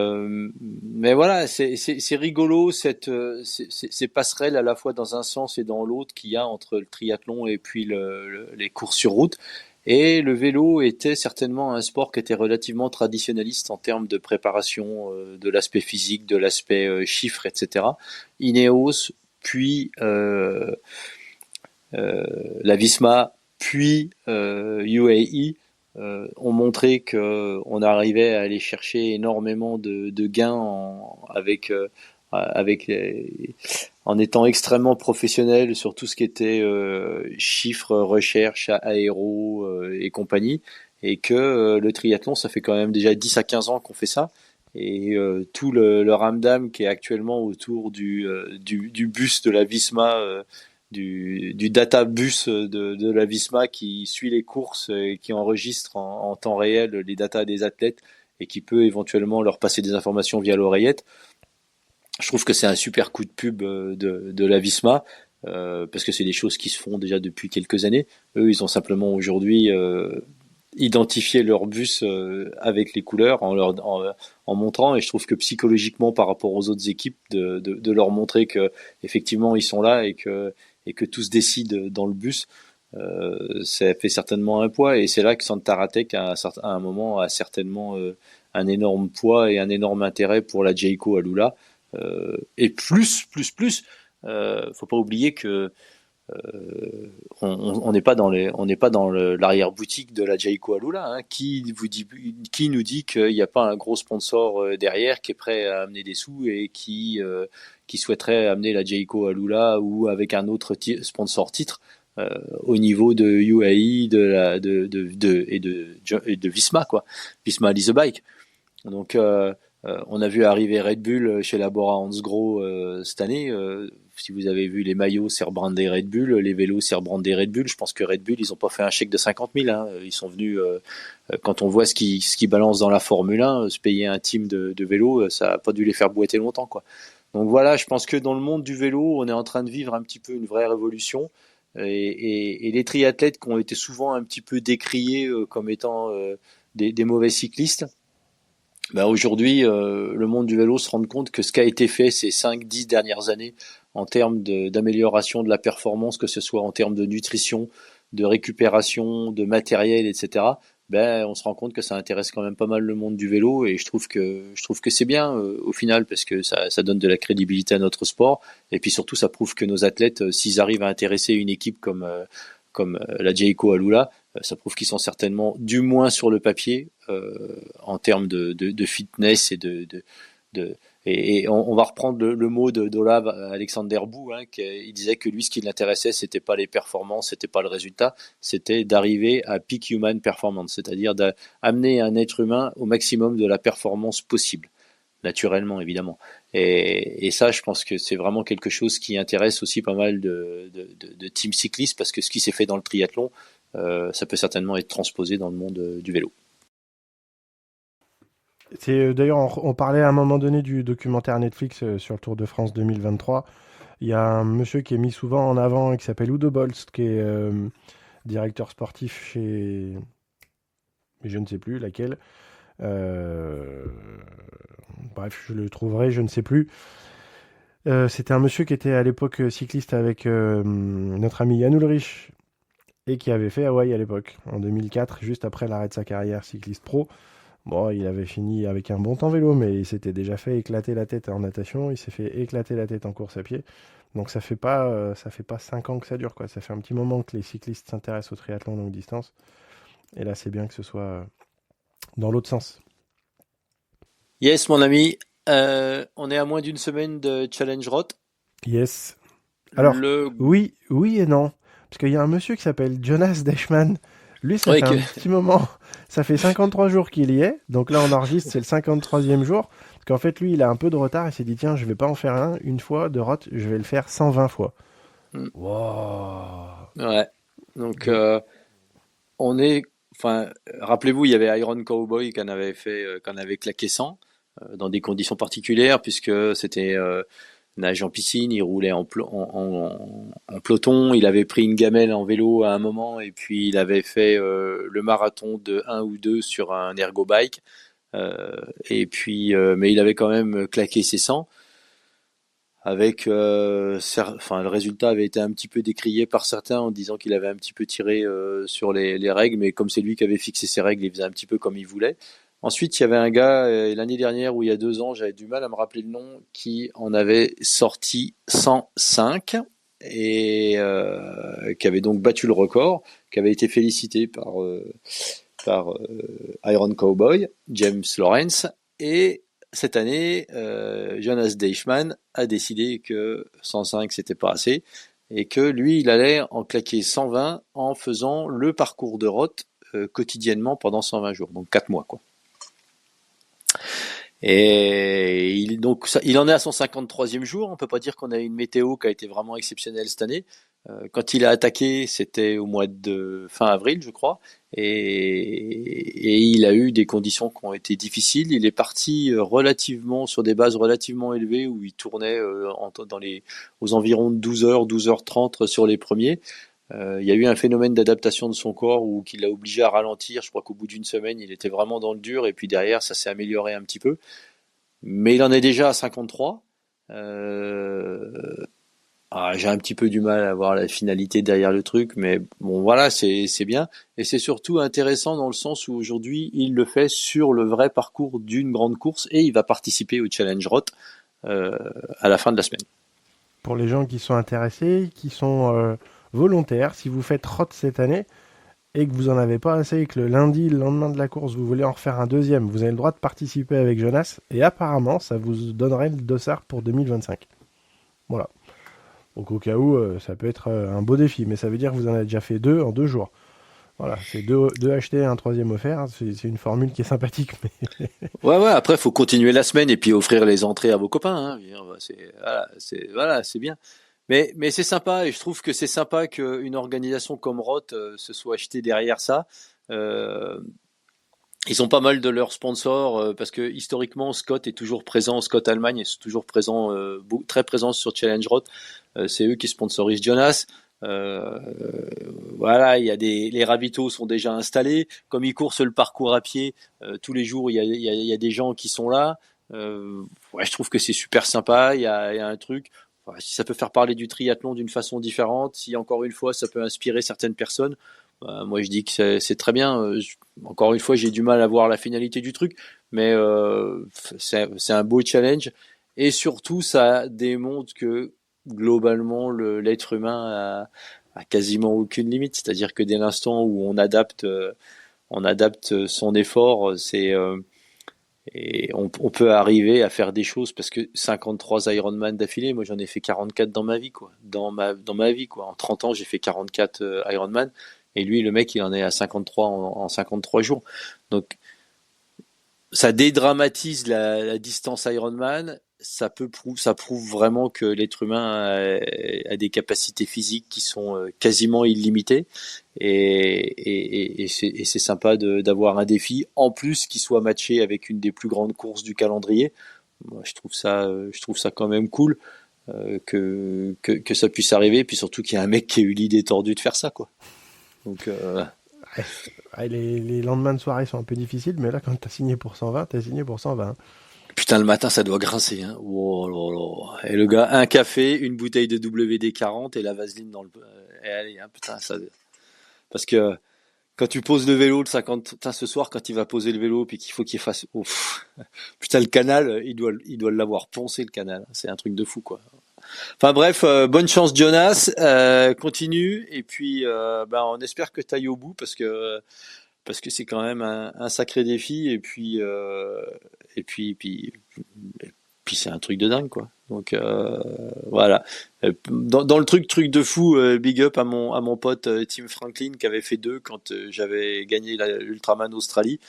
voilà, c'est rigolo ces passerelles à la fois dans un sens et dans l'autre qu'il y a entre le triathlon et puis les courses sur route. Et le vélo était certainement un sport qui était relativement traditionnaliste en termes de préparation, de l'aspect physique, de l'aspect chiffre, etc. Ineos, puis la Visma, puis UAE ont montré que on arrivait à aller chercher énormément de gains avec en étant extrêmement professionnel sur tout ce qui était chiffres, recherche, aéro et compagnie, et que le triathlon, ça fait quand même déjà 10 à 15 ans qu'on fait ça. Et tout le ramdam qui est actuellement autour du bus de la Visma, du data bus de la Visma qui suit les courses et qui enregistre en temps réel les datas des athlètes et qui peut éventuellement leur passer des informations via l'oreillette. Je trouve que c'est un super coup de pub de la Visma parce que c'est des choses qui se font déjà depuis quelques années. Eux, ils ont simplement aujourd'hui identifié leur bus avec les couleurs en montrant, et je trouve que psychologiquement par rapport aux autres équipes de leur montrer que effectivement ils sont là et que tout se décide dans le bus, ça fait certainement un poids, et c'est là que Santaratech à un moment a certainement un énorme poids et un énorme intérêt pour la Jayco Alula. Et faut pas oublier que on n'est pas dans l'arrière-boutique de la Jayco Alula. Hein. Qui nous dit qu'il n'y a pas un gros sponsor derrière qui est prêt à amener des sous et qui souhaiterait amener la Jayco Alula ou avec un autre sponsor titre au niveau de UAE et de Visma, quoi. Visma Lease a Bike. Donc on a vu arriver Red Bull chez la Bora Hansgrohe cette année. Si vous avez vu les maillots, c'est rebrandé Red Bull, les vélos, c'est rebrandé Red Bull. Je pense que Red Bull, ils ont pas fait un chèque de 50 000. Hein. Ils sont venus, quand on voit ce qui balance dans la Formule 1, se payer un team de vélo, ça a pas dû les faire boiter longtemps, quoi. Donc voilà, je pense que dans le monde du vélo, on est en train de vivre un petit peu une vraie révolution. Et les triathlètes qui ont été souvent un petit peu décriés comme étant des mauvais cyclistes, ben aujourd'hui, le monde du vélo se rend compte que ce qui a été fait ces 5-10 dernières années en termes d'amélioration de la performance, que ce soit en termes de nutrition, de récupération, de matériel, etc., ben, on se rend compte que ça intéresse quand même pas mal le monde du vélo, et je trouve que c'est bien au final parce que ça donne de la crédibilité à notre sport, et puis surtout ça prouve que nos athlètes, s'ils arrivent à intéresser une équipe comme la Jayco Alula, ça prouve qu'ils sont certainement, du moins sur le papier, en termes de fitness et on va reprendre le mot d'Olav Alexander Bou, hein, il disait que lui, ce qui l'intéressait, c'était pas les performances, c'était pas le résultat, c'était d'arriver à peak human performance, c'est-à-dire d'amener un être humain au maximum de la performance possible, naturellement évidemment. Et ça, je pense que c'est vraiment quelque chose qui intéresse aussi pas mal de teams cyclistes, parce que ce qui s'est fait dans le triathlon, ça peut certainement être transposé dans le monde du vélo. C'est d'ailleurs, on parlait à un moment donné du documentaire Netflix sur le Tour de France 2023. Il y a un monsieur qui est mis souvent en avant qui s'appelle Udo Bolst, qui est directeur sportif chez, je ne sais plus laquelle. Euh, Bref, je le trouverai, je ne sais plus. C'était un monsieur qui était à l'époque cycliste avec notre ami Jan Ullrich et qui avait fait Hawaï à l'époque, en 2004, juste après l'arrêt de sa carrière cycliste pro. Bon, il avait fini avec un bon temps vélo, mais il s'était déjà fait éclater la tête en natation, il s'est fait éclater la tête en course à pied. Donc ça fait pas 5 ans que ça dure, quoi. Ça fait un petit moment que les cyclistes s'intéressent au triathlon longue distance. Et là, c'est bien que ce soit dans l'autre sens. Yes, mon ami, on est à moins d'une semaine de Challenge Roth. Yes. Alors, Le... oui, oui et non. Parce qu'il y a un monsieur qui s'appelle Jonas Deichmann. Lui, ça Ouais, fait un petit moment. Ça fait 53 jours qu'il y est. Donc là, on enregistre, c'est le 53e jour. Parce qu'en fait, lui, il a un peu de retard. Il s'est dit, tiens, je vais pas en faire une fois de Roth, je vais le faire 120 fois. Wow. Ouais. Donc, on est... Enfin, rappelez-vous, il y avait Iron Cowboy qui en avait claqué 100 dans des conditions particulières, puisque c'était nage en piscine, il roulait en peloton, il avait pris une gamelle en vélo à un moment et puis il avait fait le marathon de 1 ou 2 sur un ergo bike. Et puis, mais il avait quand même claqué ses 100. Enfin, le résultat avait été un petit peu décrié par certains en disant qu'il avait un petit peu tiré sur les règles, mais comme c'est lui qui avait fixé ses règles, il faisait un petit peu comme il voulait. Ensuite, il y avait un gars l'année dernière ou il y a 2 ans, j'avais du mal à me rappeler le nom, qui en avait sorti 105 et qui avait donc battu le record, qui avait été félicité par Iron Cowboy, James Lawrence, et cette année, Jonas Deichmann a décidé que 105 c'était pas assez et que lui il allait en claquer 120 en faisant le parcours de Roth quotidiennement pendant 120 jours, donc 4 mois quoi. Et il en est à son 53e jour. On peut pas dire qu'on a une météo qui a été vraiment exceptionnelle cette année. Quand il a attaqué, c'était au mois de fin avril, je crois, et il a eu des conditions qui ont été difficiles. Il est parti relativement sur des bases relativement élevées où il tournait aux environs de 12h, 12h30 sur les premiers. Il y a eu un phénomène d'adaptation de son corps où qui l'a obligé à ralentir. Je crois qu'au bout d'une semaine, il était vraiment dans le dur et puis derrière, ça s'est amélioré un petit peu. Mais il en est déjà à 53. J'ai un petit peu du mal à voir la finalité derrière le truc, mais bon voilà, c'est bien. Et c'est surtout intéressant dans le sens où aujourd'hui, il le fait sur le vrai parcours d'une grande course et il va participer au Challenge Roth à la fin de la semaine. Pour les gens qui sont intéressés, qui sont volontaires, si vous faites Roth cette année et que vous en avez pas assez et que le lundi, le lendemain de la course, vous voulez en refaire un deuxième, vous avez le droit de participer avec Jonas et apparemment, ça vous donnerait le dossard pour 2025. Voilà. Donc au cas où, ça peut être un beau défi, mais ça veut dire que vous en avez déjà fait 2 en 2 jours. Voilà, c'est deux achetés et un troisième offert. C'est une formule qui est sympathique. Mais... Ouais, après, faut continuer la semaine et puis offrir les entrées à vos copains. Hein. C'est bien. Mais c'est sympa et je trouve que c'est sympa qu'une organisation comme Roth se soit achetée derrière ça. Ils ont pas mal de leurs sponsors parce que historiquement Scott est toujours présent, Scott Allemagne est toujours présent, très présent sur Challenge Roth. C'est eux qui sponsorisent Jonas. Voilà, les ravitaux sont déjà installés. Comme ils courent sur le parcours à pied, tous les jours il y a des gens qui sont là. Je trouve que c'est super sympa. Il y a un truc. Si ça peut faire parler du triathlon d'une façon différente, si encore une fois ça peut inspirer certaines personnes, moi je dis que c'est très bien. Encore une fois, j'ai du mal à voir la finalité du truc, mais c'est un beau challenge et surtout ça démontre que globalement l'être humain a quasiment aucune limite. C'est-à-dire que dès l'instant où on adapte son effort, et on peut arriver à faire des choses parce que 53 Ironman d'affilée, moi j'en ai fait 44 dans ma vie quoi. Dans ma vie quoi. En 30 ans, j'ai fait 44 Ironman et lui le mec, il en est à 53 en 53 jours. Donc ça dédramatise la distance Ironman, ça prouve vraiment que l'être humain a des capacités physiques qui sont quasiment illimitées et c'est sympa d'avoir un défi en plus qui soit matché avec une des plus grandes courses du calendrier. Moi, je trouve ça quand même cool que ça puisse arriver, puis surtout qu'il y a un mec qui a eu l'idée tordue de faire ça quoi. Donc les lendemains de soirée sont un peu difficiles, mais là, quand t'as signé pour 120, t'as signé pour 120. Putain, le matin, ça doit grincer. Hein. Oh là là. Et le gars, un café, une bouteille de WD-40 et la vaseline dans le... Et allez, hein, putain, ça... Parce que quand tu poses le vélo, le 50... Putain, ce soir, quand il va poser le vélo, puis qu'il faut qu'il fasse... Ouf. Putain, le canal, il doit l'avoir poncé, le canal. C'est un truc de fou, quoi. Enfin bref, bonne chance Jonas, continue et puis on espère que tu ailles au bout parce que c'est quand même un sacré défi et puis c'est un truc de dingue quoi. Donc voilà. Dans le truc de fou, big up à mon pote Tim Franklin qui avait fait 2 quand j'avais gagné l'Ultraman Australie,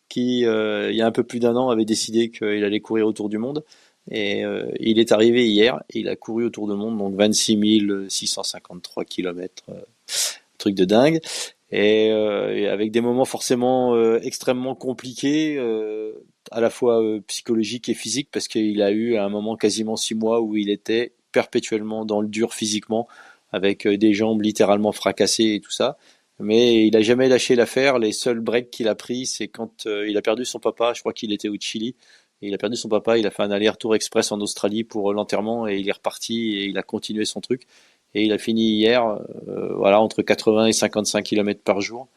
qui il y a un peu plus d'1 an avait décidé qu'il allait courir autour du monde. Et il est arrivé hier, et il a couru autour du monde, donc 26 653 km, truc de dingue. et avec des moments forcément extrêmement compliqués, à la fois psychologiques et physiques, parce qu'il a eu à un moment quasiment 6 mois où il était perpétuellement dans le dur physiquement, avec des jambes littéralement fracassées et tout ça. Mais il a jamais lâché l'affaire. Les seuls breaks qu'il a pris, c'est quand il a perdu son papa. Je crois qu'il était au Chili. Et il a perdu son papa. Il a fait un aller-retour express en Australie pour l'enterrement et il est reparti et il a continué son truc. Et il a fini hier, voilà, entre 80 et 55 km par jour.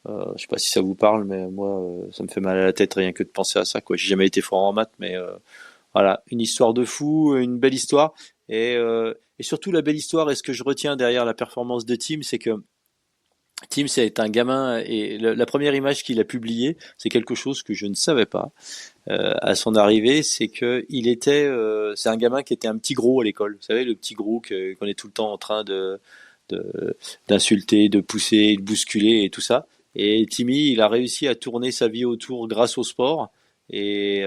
Je sais pas si ça vous parle, mais moi, ça me fait mal à la tête rien que de penser à ça, quoi. J'ai jamais été fort en maths, mais voilà, une histoire de fou, une belle histoire. Et surtout la belle histoire, et ce que je retiens derrière la performance de Tim, c'est que Tim, c'est un gamin, et la première image qu'il a publiée, c'est quelque chose que je ne savais pas à son arrivée, c'est que c'est un gamin qui était un petit gros à l'école. Vous savez, le petit gros qu'on est tout le temps en train d'insulter, de pousser, de bousculer et tout ça. Et Timmy, il a réussi à tourner sa vie autour grâce au sport. Et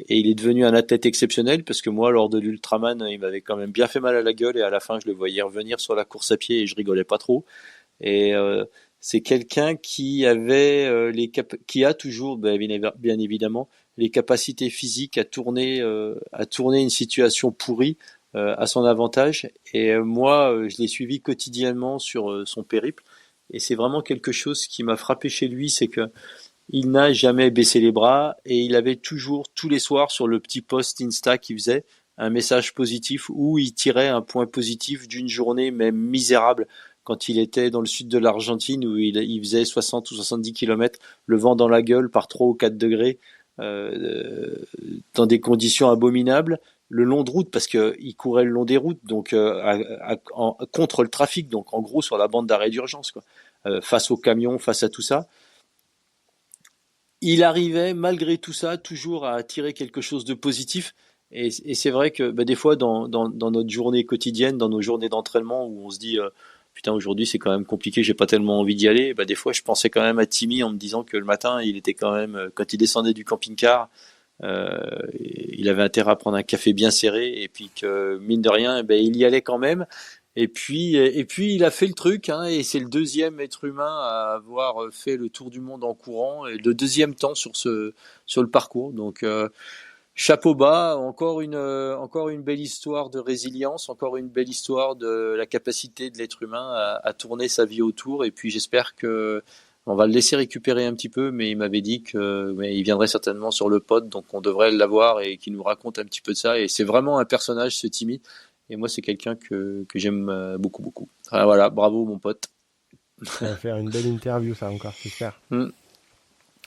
il est devenu un athlète exceptionnel parce que moi, lors de l'Ultraman, il m'avait quand même bien fait mal à la gueule et à la fin, je le voyais revenir sur la course à pied et je rigolais pas trop. Et c'est quelqu'un qui avait qui a toujours, bien évidemment, les capacités physiques à tourner une situation pourrie à son avantage. Et moi, je l'ai suivi quotidiennement sur son périple. Et c'est vraiment quelque chose qui m'a frappé chez lui, c'est que il n'a jamais baissé les bras et il avait toujours, tous les soirs, sur le petit post Insta qu'il faisait, un message positif où il tirait un point positif d'une journée même misérable quand il était dans le sud de l'Argentine où il faisait 60 ou 70 kilomètres, le vent dans la gueule par 3 ou 4 degrés, euh, dans des conditions abominables, le long de route parce qu'il courait le long des routes, donc contre le trafic, donc en gros sur la bande d'arrêt d'urgence, quoi, face aux camions, face à tout ça. Il arrivait malgré tout ça toujours à tirer quelque chose de positif. Et c'est vrai que des fois dans notre journée quotidienne, dans nos journées d'entraînement où on se dit putain aujourd'hui c'est quand même compliqué, j'ai pas tellement envie d'y aller, des fois je pensais quand même à Timmy en me disant que le matin il était quand même quand il descendait du camping-car, il avait intérêt à prendre un café bien serré et puis que mine de rien il y allait quand même. Et puis il a fait le truc, hein, et c'est le deuxième être humain à avoir fait le tour du monde en courant et le deuxième temps sur le parcours. Donc chapeau bas, encore une belle histoire de résilience, encore une belle histoire de la capacité de l'être humain à tourner sa vie autour. Et puis j'espère que on va le laisser récupérer un petit peu, mais il m'avait dit que il viendrait certainement sur le pod, donc on devrait l'avoir et qu'il nous raconte un petit peu de ça. Et c'est vraiment un personnage, ce Timmy. Et moi, c'est quelqu'un que j'aime beaucoup, beaucoup. Ah, voilà, bravo, mon pote. Ça va faire une belle interview, ça encore, j'espère. Mm.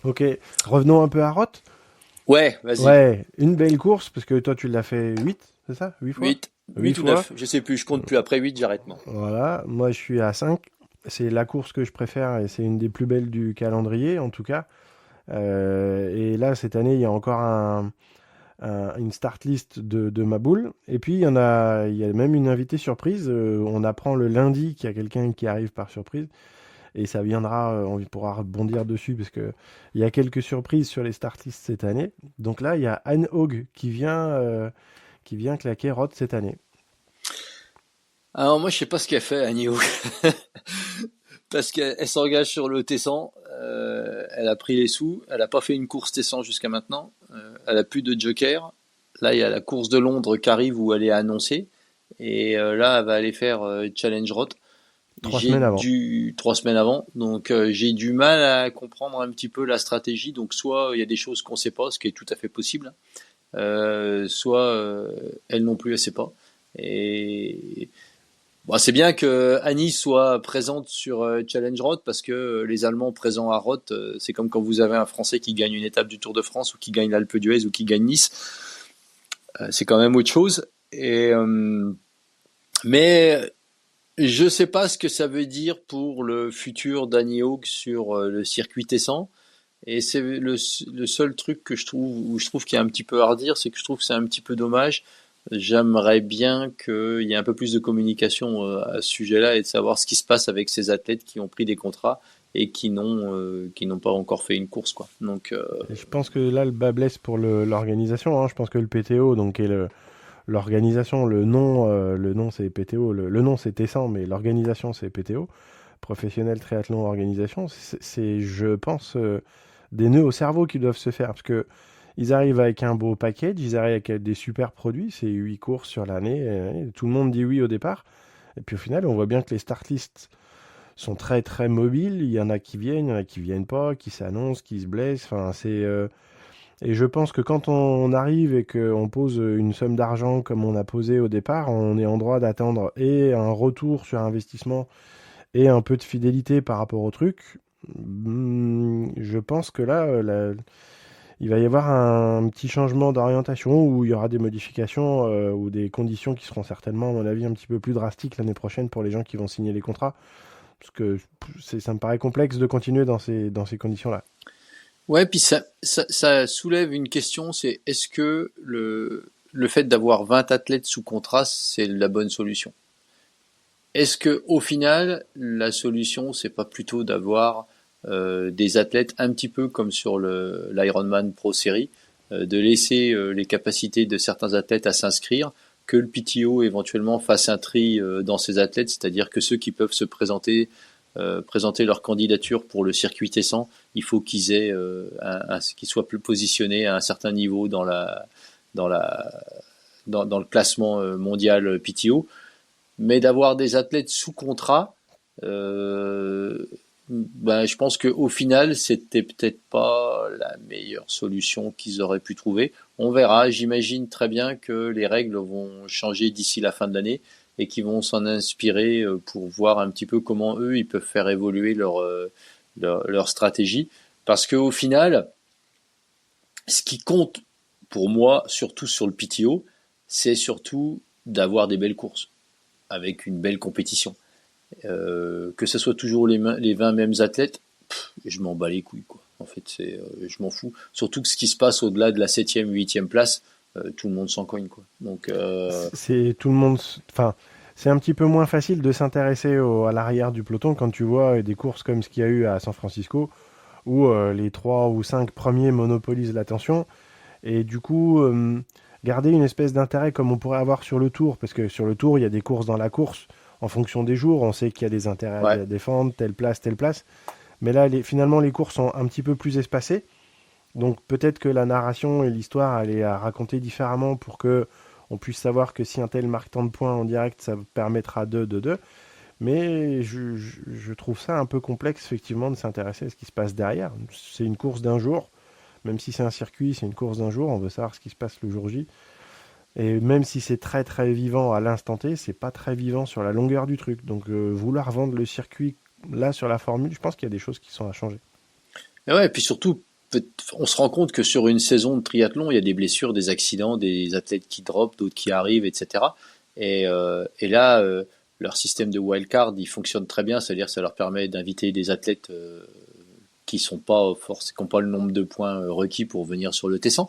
Ok, revenons un peu à Roth. Ouais, vas-y. Ouais, une belle course, parce que toi, tu l'as fait 8, c'est ça? 8 fois? 8 ou 9, je sais plus, je compte plus. Après 8, j'arrête, moi. Voilà, moi, je suis à 5. C'est la course que je préfère et c'est une des plus belles du calendrier, en tout cas. Et là, cette année, il y a encore une start list de ma boule. Et puis, il y a même une invitée surprise. On apprend le lundi qu'il y a quelqu'un qui arrive par surprise. Et ça viendra, on pourra rebondir dessus parce que il y a quelques surprises sur les start lists cette année. Donc là, il y a Anne Haug qui vient claquer Roth cette année. Alors moi, je sais pas ce qu'elle fait, Annie Hawk. Parce qu'elle s'engage sur le Tessan. Elle a pris les sous. Elle a pas fait une course Tessan jusqu'à maintenant. Elle a plus de joker. Là, il y a la course de Londres qui arrive où elle est annoncée. Et là, elle va aller faire Challenge Roth. 3 semaines avant. 3 semaines avant. Donc j'ai du mal à comprendre un petit peu la stratégie. Donc soit il y a des choses qu'on sait pas, ce qui est tout à fait possible. Soit elle non plus, elle sait pas. Et bon, c'est bien que Annie soit présente sur Challenge Roth parce que les Allemands présents à Roth, c'est comme quand vous avez un Français qui gagne une étape du Tour de France ou qui gagne l'Alpe d'Huez ou qui gagne Nice. C'est quand même autre chose. Mais je sais pas ce que ça veut dire pour le futur d'Annie Haug sur le circuit Tessan. Et c'est le seul truc que je trouve, où je trouve qu'il y a un petit peu à redire, c'est que je trouve que c'est un petit peu dommage. J'aimerais bien qu'il y ait un peu plus de communication à ce sujet-là et de savoir ce qui se passe avec ces athlètes qui ont pris des contrats et qui n'ont pas encore fait une course, quoi. Donc Et je pense que là, le bas blesse pour l'organisation. Hein. Je pense que le PTO, donc, est l'organisation, le nom c'est PTO, le nom c'est Tessan, mais l'organisation c'est PTO. professionnels triathlon organisation, c'est, je pense, des nœuds au cerveau qui doivent se faire. Parce que ils arrivent avec un beau package, ils arrivent avec des super produits, c'est 8 courses sur l'année, tout le monde dit oui au départ. Et puis au final, on voit bien que les start lists sont très très mobiles, il y en a qui viennent, il y en a qui viennent pas, qui s'annoncent, qui se blessent, enfin et je pense que quand on arrive et qu'on pose une somme d'argent comme on a posé au départ, on est en droit d'attendre et un retour sur investissement et un peu de fidélité par rapport au truc. Je pense que là, il va y avoir un petit changement d'orientation où il y aura des modifications ou des conditions qui seront certainement, à mon avis, un petit peu plus drastiques l'année prochaine pour les gens qui vont signer les contrats. Parce que ça me paraît complexe de continuer dans ces conditions-là. Ouais, puis ça soulève une question, c'est est-ce que le fait d'avoir 20 athlètes sous contrat, c'est la bonne solution? Est-ce que au final, la solution, c'est pas plutôt d'avoir des athlètes un petit peu comme sur l'Ironman Pro Series, de laisser les capacités de certains athlètes à s'inscrire, que le PTO éventuellement fasse un tri dans ces athlètes, c'est-à-dire que ceux qui peuvent se présenter leur candidature pour le circuit Tessan, il faut qu'ils aient qu'ils soient plus positionnés à un certain niveau dans le classement mondial PTO, mais d'avoir des athlètes sous contrat, je pense qu'au final, c'était peut-être pas la meilleure solution qu'ils auraient pu trouver. On verra. J'imagine très bien que les règles vont changer d'ici la fin de l'année et qu'ils vont s'en inspirer pour voir un petit peu comment eux ils peuvent faire évoluer leur stratégie. Parce qu'au final, ce qui compte pour moi, surtout sur le PTO, c'est surtout d'avoir des belles courses avec une belle compétition. Que ce soit toujours les 20 mêmes athlètes, je m'en bats les couilles, quoi. En fait, je m'en fous. Surtout que ce qui se passe au-delà de la 7e, 8e place, tout le monde s'en cogne, quoi. Donc, c'est tout le monde. Enfin, c'est un petit peu moins facile de s'intéresser à l'arrière du peloton quand tu vois des courses comme ce qu'il y a eu à San Francisco, où les 3 ou 5 premiers monopolisent l'attention. Et du coup, garder une espèce d'intérêt comme on pourrait avoir sur le Tour, parce que sur le Tour, il y a des courses dans la course en fonction des jours. On sait qu'il y a des intérêts à défendre, telle place, telle place. Mais là, finalement, les courses sont un petit peu plus espacées. Donc peut-être que la narration et l'histoire, elle est à raconter différemment pour que on puisse savoir que si un tel marque tant de points en direct, ça permettra de. Mais je trouve ça un peu complexe, effectivement, de s'intéresser à ce qui se passe derrière. C'est une course d'un jour. Même si c'est un circuit, c'est une course d'un jour. On veut savoir ce qui se passe le jour J. Et même si c'est très très vivant à l'instant T, c'est pas très vivant sur la longueur du truc. Donc vouloir vendre le circuit là sur la formule, je pense qu'il y a des choses qui sont à changer. Et ouais, et puis surtout, on se rend compte que sur une saison de triathlon, il y a des blessures, des accidents, des athlètes qui droppent, d'autres qui arrivent, etc. Et là, leur système de wildcard, il fonctionne très bien, c'est-à-dire que ça leur permet d'inviter des athlètes qui sont pas qui n'ont pas le nombre de points requis pour venir sur le Tessan.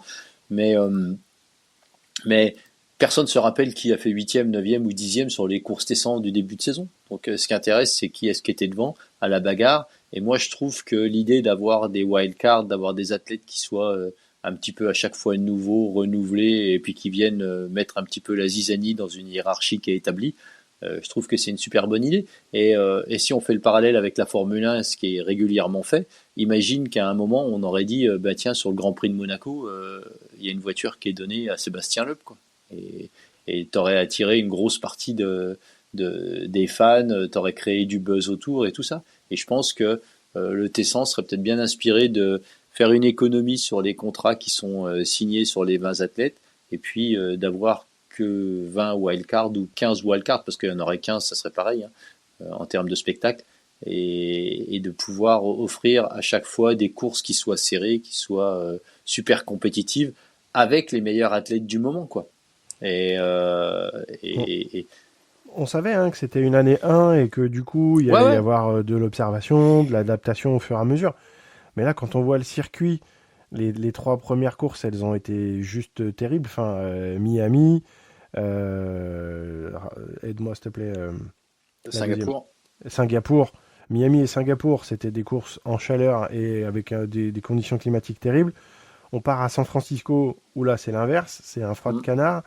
Mais personne ne se rappelle qui a fait 8e, 9e ou 10e sur les courses Tessan du début de saison. Donc ce qui intéresse, c'est qui est-ce qui était devant à la bagarre. Et moi, je trouve que l'idée d'avoir des wildcards, d'avoir des athlètes qui soient un petit peu à chaque fois nouveaux, renouvelés, et puis qui viennent mettre un petit peu la zizanie dans une hiérarchie qui est établie, je trouve que c'est une super bonne idée. Et si on fait le parallèle avec la Formule 1, ce qui est régulièrement fait, imagine qu'à un moment, on aurait dit, tiens, sur le Grand Prix de Monaco, il y a une voiture qui est donnée à Sébastien Loeb, quoi. Et t'aurais attiré une grosse partie des fans, t'aurais créé du buzz autour et tout ça. Et je pense que le Tessan serait peut-être bien inspiré de faire une économie sur les contrats qui sont signés sur les 20 athlètes, et puis d'avoir que 20 wildcards ou 15 wildcards, parce qu'il y en aurait 15, ça serait pareil, hein, en termes de spectacle, et de pouvoir offrir à chaque fois des courses qui soient serrées, qui soient super compétitives, avec les meilleurs athlètes du moment, quoi. On savait que c'était une année 1 et que du coup, il y allait y avoir de l'observation, de l'adaptation au fur et à mesure. Mais là, quand on voit le circuit, les 3 premières courses, elles ont été juste terribles. Enfin, Miami, aide-moi s'il te plaît. Singapour. Miami et Singapour, c'était des courses en chaleur et avec des conditions climatiques terribles. On part à San Francisco, où là c'est l'inverse, c'est un froid de canard.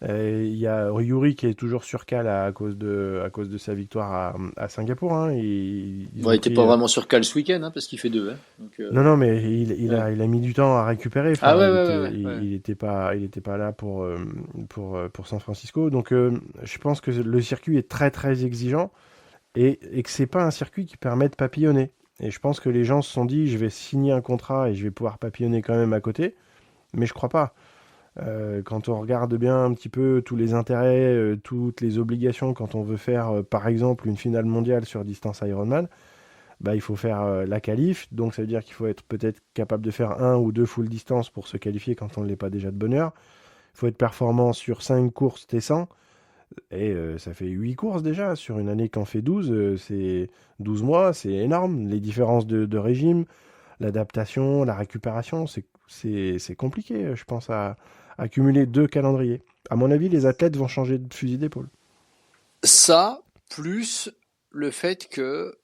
Il y a Yuri qui est toujours sur cale à cause de sa victoire à Singapour, hein. Ils Bon, ont il était pris. pas vraiment sur cale ce week-end, hein, parce qu'il fait deux. Hein. Donc, Non, non, mais ouais. il a mis du temps à récupérer. Ah Enfin, ouais, ouais, ouais, ouais, ouais. il était pas là pour San Francisco. Donc, je pense que le circuit est très, très exigeant et que c'est pas un circuit qui permet de papillonner. Et je pense que les gens se sont dit, je vais signer un contrat et je vais pouvoir papillonner quand même à côté. Mais je crois pas. Quand on regarde bien un petit peu tous les intérêts, toutes les obligations, quand on veut faire, par exemple, une finale mondiale sur distance Ironman, bah, il faut faire la qualif, donc ça veut dire qu'il faut être peut-être capable de faire un ou deux full distance pour se qualifier quand on ne l'est pas déjà de bonne heure. Il faut être performant sur 5 courses T100, et ça fait 8 courses déjà, sur une année qui en fait 12, c'est 12 mois, c'est énorme. Les différences de régime, l'adaptation, la récupération, c'est compliqué, je pense, à cumuler deux calendriers. À mon avis, les athlètes vont changer de fusil d'épaule. Ça, plus le fait que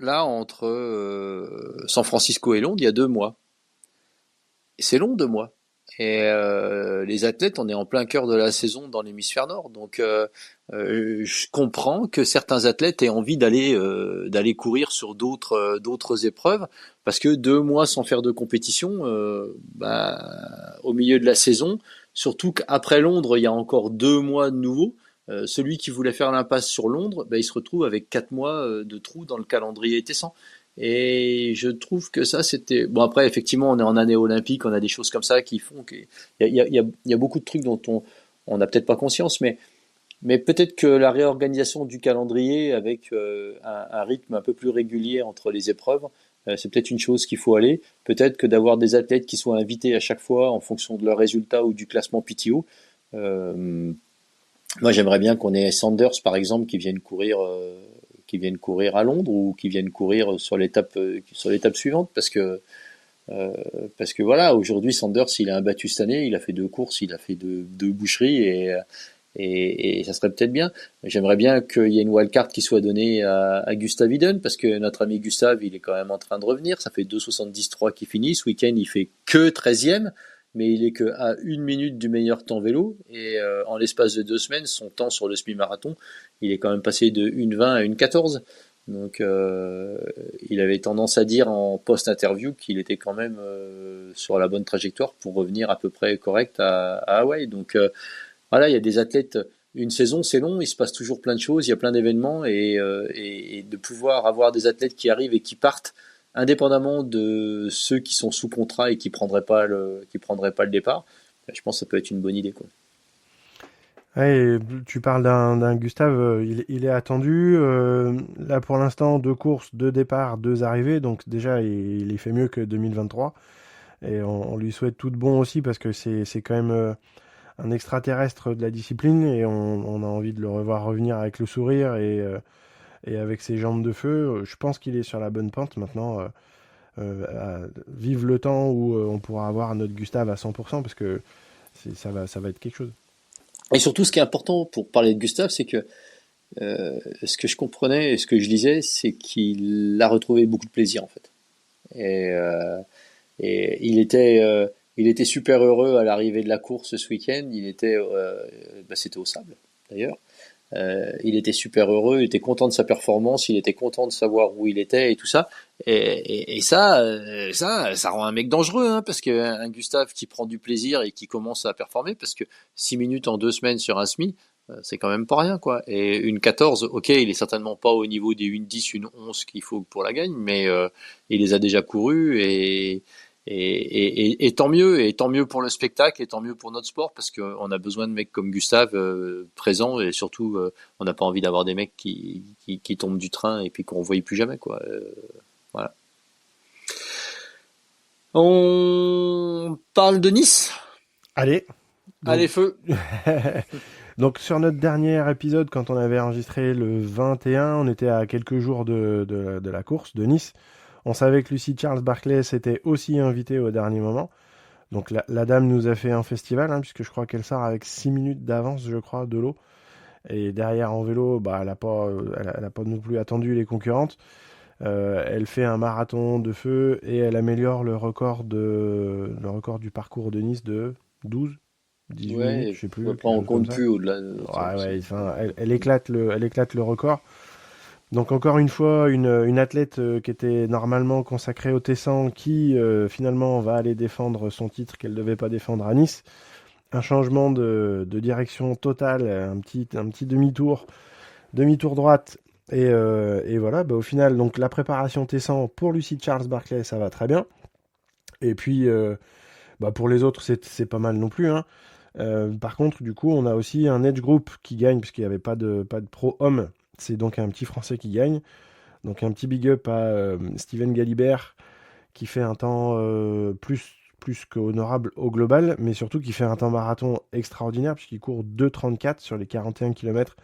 là, entre San Francisco et Londres, il y a 2 mois. Et c'est long, 2 mois. Et les athlètes, on est en plein cœur de la saison dans l'hémisphère nord. Donc, je comprends que certains athlètes aient envie d'aller courir sur d'autres épreuves, parce que 2 mois sans faire de compétition, au milieu de la saison, surtout qu'après Londres, il y a encore 2 mois de nouveau. Celui qui voulait faire l'impasse sur Londres, il se retrouve avec 4 mois de trou dans le calendrier TS1. Et je trouve que ça, c'était... Bon, après, effectivement, on est en année olympique, on a des choses comme ça qui font qu'il y a beaucoup de trucs dont on n'a peut-être pas conscience, mais peut-être que la réorganisation du calendrier avec un rythme un peu plus régulier entre les épreuves, c'est peut-être une chose qu'il faut aller. Peut-être que d'avoir des athlètes qui soient invités à chaque fois en fonction de leurs résultats ou du classement PTO. Moi, j'aimerais bien qu'on ait Sanders, par exemple, qui viennent courir à Londres ou qui viennent courir sur l'étape suivante, parce que voilà, aujourd'hui Sanders, il a un battu cette année, il a fait 2 courses, il a fait deux boucheries et ça serait peut-être bien. J'aimerais bien qu'il y ait une wildcard qui soit donnée à Gustav Iden, parce que notre ami Gustav, il est quand même en train de revenir. Ça fait 2,73 qu'il finit. Ce week-end, il fait que 13e, mais il est que à 1 minute du meilleur temps vélo. Et en l'espace de 2 semaines, son temps sur le semi-marathon, il est quand même passé de 1,20 à 1,14. Donc, il avait tendance à dire en post-interview qu'il était quand même sur la bonne trajectoire pour revenir à peu près correct à Hawaï. Donc, voilà, il y a des athlètes. Une saison, c'est long, il se passe toujours plein de choses, il y a plein d'événements, et de pouvoir avoir des athlètes qui arrivent et qui partent, indépendamment de ceux qui sont sous contrat et qui prendraient pas le départ, je pense que ça peut être une bonne idée, quoi. Ouais, et tu parles d'un Gustave, il est attendu. Là, pour l'instant, deux courses, deux départs, deux arrivées. Donc, déjà, il est fait mieux que 2023. Et on lui souhaite tout de bon aussi parce que c'est quand même un extraterrestre de la discipline et on a envie de le revoir revenir avec le sourire et avec ses jambes de feu. Je pense qu'il est sur la bonne pente maintenant. Vive le temps où on pourra avoir notre Gustave à 100% parce que ça va être quelque chose. Et surtout, ce qui est important pour parler de Gustave, c'est que ce que je comprenais et ce que je lisais, c'est qu'il a retrouvé beaucoup de plaisir, en fait. Et, il était super heureux à l'arrivée de la course ce week-end. C'était au sable, d'ailleurs. Il était super heureux, il était content de sa performance, il était content de savoir où il était et tout ça. Et ça rend un mec dangereux, hein, parce qu'un Gustave qui prend du plaisir et qui commence à performer, parce que 6 minutes en 2 semaines sur un SMI, c'est quand même pas rien, quoi. Et une 14, ok, il est certainement pas au niveau des une 10, une 11 qu'il faut pour la gagne, mais il les a déjà courus et tant mieux pour le spectacle et tant mieux pour notre sport, parce qu'on a besoin de mecs comme Gustave présents, et surtout on n'a pas envie d'avoir des mecs qui tombent du train et puis qu'on ne voit plus jamais, quoi. Voilà. On parle de Nice. Allez, Allez, donc, feu. donc sur notre dernier épisode, quand on avait enregistré le 21, on était à quelques jours de la course de Nice. On savait que Lucy Charles Barclay s'était aussi invitée au dernier moment. Donc la dame nous a fait un festival, hein, puisque je crois qu'elle sort avec 6 minutes d'avance, je crois, de l'eau. Et derrière en vélo, bah, elle a pas non plus attendu les concurrentes. Elle fait un marathon de feu et elle améliore le record du parcours de Nice de 12. 18 minutes, Ouais, je sais plus, après quelque on chose comme compte ça. plus au-delà de ça. Ouais, ouais, enfin, elle éclate le record. Donc encore une fois, une athlète qui était normalement consacrée au Tessan, qui finalement va aller défendre son titre qu'elle ne devait pas défendre à Nice. Un changement de direction totale, un petit demi-tour, demi-tour droite. Et voilà, bah, au final, donc la préparation Tessan pour Lucy Charles Barclay, ça va très bien. Et puis, bah, pour les autres, c'est pas mal non plus, hein. Par contre, du coup, on a aussi un Edge Group qui gagne, puisqu'il n'y avait pas de pro homme. C'est donc un petit Français qui gagne. Donc un petit big up à Steven Galibert, qui fait un temps plus qu'honorable au global, mais surtout qui fait un temps marathon extraordinaire, puisqu'il court 2,34 sur les 41 km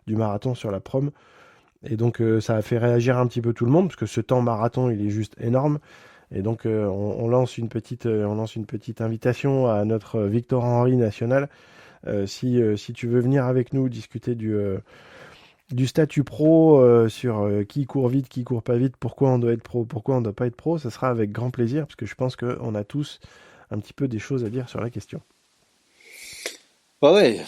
du marathon sur la prom. Et donc ça a fait réagir un petit peu tout le monde, parce que ce temps marathon, il est juste énorme. Et donc on lance on lance une petite invitation à notre Victor Henry national. Si tu veux venir avec nous discuter du statut pro sur qui court vite, qui court pas vite, pourquoi on doit être pro, pourquoi on doit pas être pro, ça sera avec grand plaisir, parce que je pense qu'on a tous un petit peu des choses à dire sur la question. Ouais, ouais,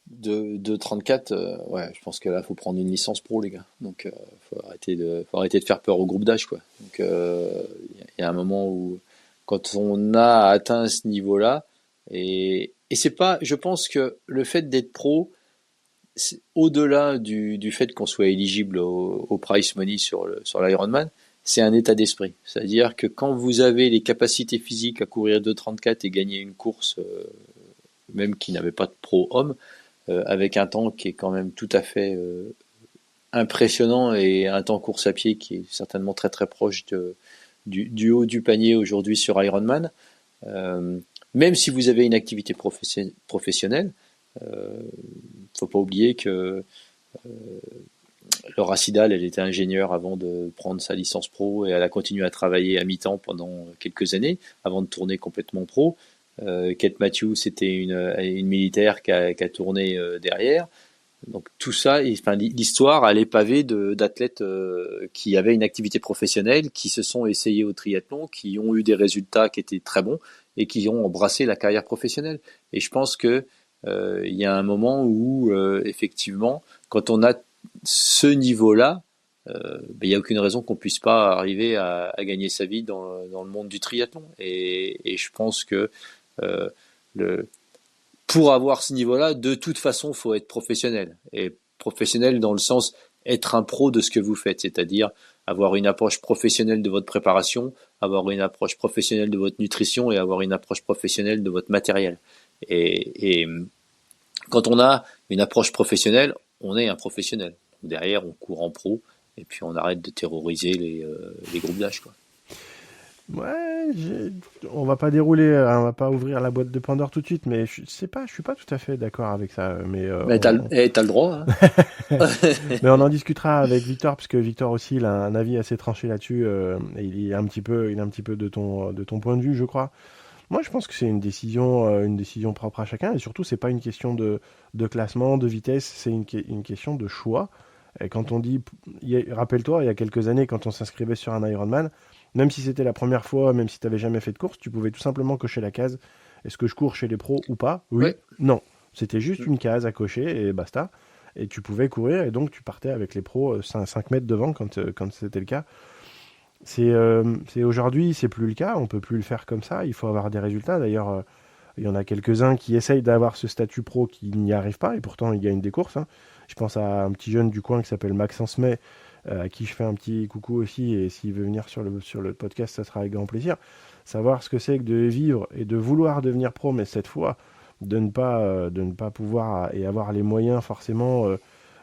de 34, ouais, je pense que là, faut prendre une licence pro, les gars. Donc, faut arrêter de faire peur au groupe d'âge, quoi. Donc, il y a un moment où, quand on a atteint ce niveau-là, et c'est pas, je pense que le fait d'être pro, au-delà du fait qu'on soit éligible au prize money sur l'Ironman, c'est un état d'esprit. C'est-à-dire que quand vous avez les capacités physiques à courir 2,34 et gagner une course, même qui n'avait pas de pro homme, avec un temps qui est quand même tout à fait impressionnant et un temps course à pied qui est certainement très très proche du haut du panier aujourd'hui sur Ironman. Euh, Même si vous avez une activité professionnelle, faut pas oublier que Laura Sidal, elle était ingénieure avant de prendre sa licence pro et elle a continué à travailler à mi-temps pendant quelques années avant de tourner complètement pro. Kate Matthews, c'était une militaire qui a tourné derrière. Donc tout ça, enfin, l'histoire, elle est pavée d'athlètes qui avaient une activité professionnelle, qui se sont essayés au triathlon, qui ont eu des résultats qui étaient très bons et qui ont embrassé la carrière professionnelle. Et je pense que il y a un moment où effectivement, quand on a ce niveau-là, il n'y a aucune raison qu'on puisse pas arriver à gagner sa vie dans le monde du triathlon. Et je pense que euh, le, pour avoir ce niveau-là, de toute façon, faut être professionnel. Et professionnel dans le sens être un pro de ce que vous faites, c'est-à-dire avoir une approche professionnelle de votre préparation, avoir une approche professionnelle de votre nutrition et avoir une approche professionnelle de votre matériel. Et quand on a une approche professionnelle, on est un professionnel. Derrière, on court en pro et puis on arrête de terroriser les groupes d'âge, quoi. Ouais, on va pas dérouler, on va pas ouvrir la boîte de Pandore tout de suite, mais je suis pas tout à fait d'accord avec ça. Mais Mais t'as le droit, hein. mais on en discutera avec Victor, parce que Victor aussi, il a un avis assez tranché là-dessus, et il est un petit peu de ton point de vue, je crois. Moi, je pense que c'est une décision propre à chacun, et surtout, c'est pas une question de classement, de vitesse, c'est une question de choix. Et quand on dit, rappelle-toi, il y a quelques années, quand on s'inscrivait sur un Ironman, même si c'était la première fois, même si tu n'avais jamais fait de course, tu pouvais tout simplement cocher la case. Est-ce que je cours chez les pros ou pas? Oui, Ouais. non. C'était juste une case à cocher et basta. Et tu pouvais courir, et donc tu partais avec les pros 5 mètres devant quand c'était le cas. C'est aujourd'hui, c'est plus le cas, on peut plus le faire comme ça, il faut avoir des résultats. D'ailleurs, il y en a quelques-uns qui essayent d'avoir ce statut pro qui n'y arrivent pas, et pourtant ils gagnent des courses, hein. Je pense à un petit jeune du coin qui s'appelle Maxence May, à qui je fais un petit coucou aussi, et s'il veut venir sur le podcast, ça sera avec grand plaisir. Savoir ce que c'est que de vivre et de vouloir devenir pro, mais cette fois, de ne pas pouvoir et avoir les moyens forcément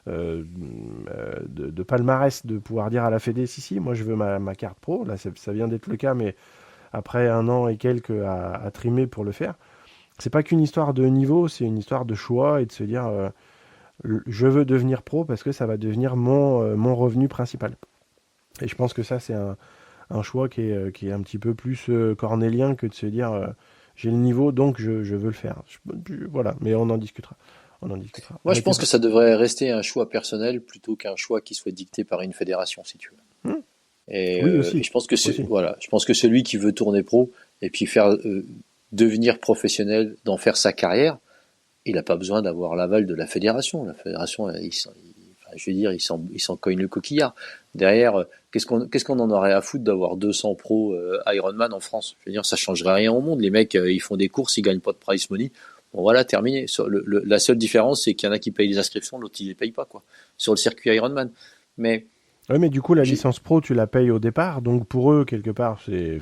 de palmarès, de pouvoir dire à la Fédé, si, moi je veux ma carte pro, là ça vient d'être le cas, mais après un an et quelques à trimer pour le faire, c'est pas qu'une histoire de niveau, c'est une histoire de choix et de se dire je veux devenir pro parce que ça va devenir mon revenu principal. Et je pense que ça c'est un choix qui est un petit peu plus cornélien que de se dire j'ai le niveau donc je veux le faire. Voilà, mais on en discutera. On en discutera. Moi, je pense que ça devrait rester un choix personnel plutôt qu'un choix qui soit dicté par une fédération, si tu veux. Hmm. Et, Oui, et aussi. je pense que Aussi. voilà, je pense que celui qui veut tourner pro et puis faire devenir professionnel, d'en faire sa carrière, il n'a pas besoin d'avoir l'aval de la fédération. La fédération, enfin, je veux dire, il s'en cogne le coquillard. Derrière, qu'est-ce qu'on en aurait à foutre d'avoir 200 pros Ironman en France? Je veux dire, ça changerait rien au monde. Les mecs, ils font des courses, ils gagnent pas de prize money. Bon voilà, terminé. La seule différence, c'est qu'il y en a qui payent les inscriptions, l'autre ils les payent pas, quoi. Sur le circuit Ironman. Mais Ouais, mais du coup, la j'ai- licence pro, tu la payes au départ. Donc pour eux, quelque part, c'est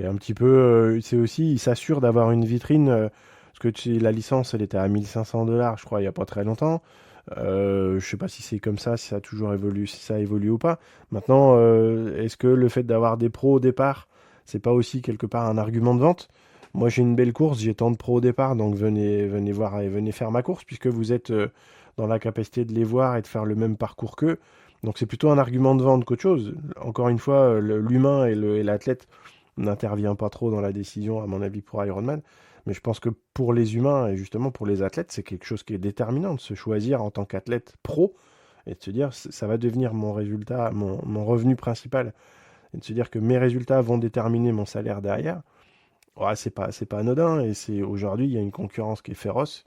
un petit peu. C'est aussi, ils s'assurent d'avoir une vitrine. Parce que la licence, elle était à 1 500 $, je crois, il n'y a pas très longtemps. Je sais pas si c'est comme ça, si ça a toujours évolué, si ça évolue ou pas. Maintenant, est-ce que le fait d'avoir des pros au départ, c'est pas aussi quelque part un argument de vente? Moi, j'ai une belle course, j'ai tant de pros au départ, donc venez voir et venez faire ma course, puisque vous êtes dans la capacité de les voir et de faire le même parcours qu'eux. Donc c'est plutôt un argument de vente qu'autre chose. Encore une fois, l'humain et l'athlète n'intervient pas trop dans la décision, à mon avis, pour Ironman. Mais je pense que pour les humains et justement pour les athlètes, c'est quelque chose qui est déterminant de se choisir en tant qu'athlète pro et de se dire ça va devenir mon résultat, mon revenu principal. Et de se dire que mes résultats vont déterminer mon salaire derrière. Ouais, c'est pas anodin et c'est aujourd'hui il y a une concurrence qui est féroce.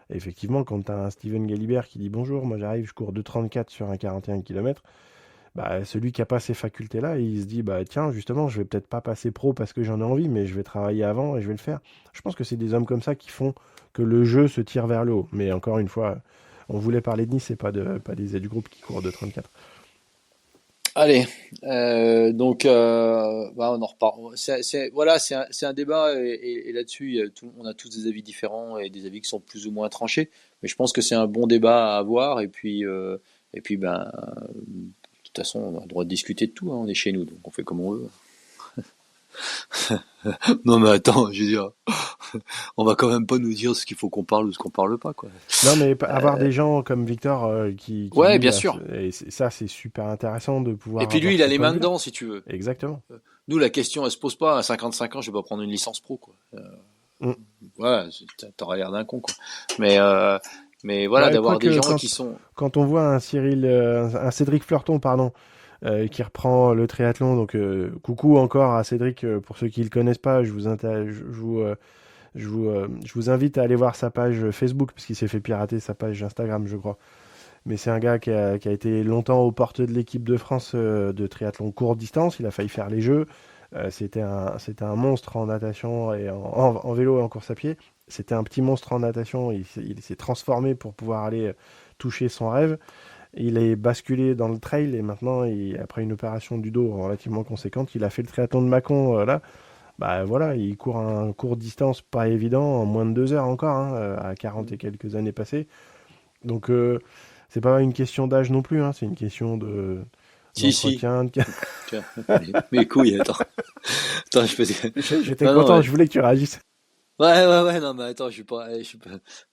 Et effectivement, quand tu as un Steven Galibert qui dit bonjour, moi j'arrive, je cours 2,34 sur un 41 km, bah, celui qui a pas ces facultés-là, il se dit bah tiens, justement, je vais peut-être pas passer pro parce que j'en ai envie, mais je vais travailler avant et je vais le faire. Je pense que c'est des hommes comme ça qui font que le jeu se tire vers le haut. Mais encore une fois, on voulait parler de Nice et pas des aides du groupe qui courent de 34. Allez, donc bah, on en reparle. Voilà, c'est un débat et là-dessus, on a tous des avis différents et des avis qui sont plus ou moins tranchés. Mais je pense que c'est un bon débat à avoir et puis ben, de toute façon, on a le droit de discuter de tout, hein, on est chez nous, donc on fait comme on veut. Non mais attends, je veux dire, on va quand même pas nous dire ce qu'il faut qu'on parle ou ce qu'on parle pas, quoi. Non, mais avoir des gens comme Victor qui Ouais, lui, bien sûr. ça c'est super intéressant de Et pouvoir puis lui, avoir il a ce les point de mains vue-là. dedans, si tu veux. Exactement. Nous, la question, elle se pose pas. À 55 ans, je vais pas prendre une licence pro, quoi. Mm. Voilà, t'auras l'air d'un con, quoi. Mais, mais voilà, Ouais, d'avoir des quoique gens qui sont. quand on voit un Cédric Fleurton, pardon, qui reprend le triathlon. Donc, coucou encore à Cédric. Pour ceux qui ne le connaissent pas, je vous invite à aller voir sa page Facebook, parce qu'il s'est fait pirater sa page Instagram, je crois. Mais c'est un gars qui a été longtemps aux portes de l'équipe de France de triathlon courte distance. Il a failli faire les Jeux. C'était un monstre en natation et en vélo et en course à pied. C'était un petit monstre en natation. Il s'est transformé pour pouvoir aller toucher son rêve. Il est basculé dans le trail et maintenant, après une opération du dos relativement conséquente, il a fait le triathlon de Mâcon là. Bah voilà, il court un court distance pas évident en moins de 2 heures encore, hein, à 40 et quelques années passées. Donc c'est pas une question d'âge non plus, hein, c'est une question Si, si. d'entretien. Tiens, mes couilles, attends. Attends, je faisais. J'étais Non, non, content, ouais. je voulais que tu réagisses. Ouais, non, mais attends, je suis pas.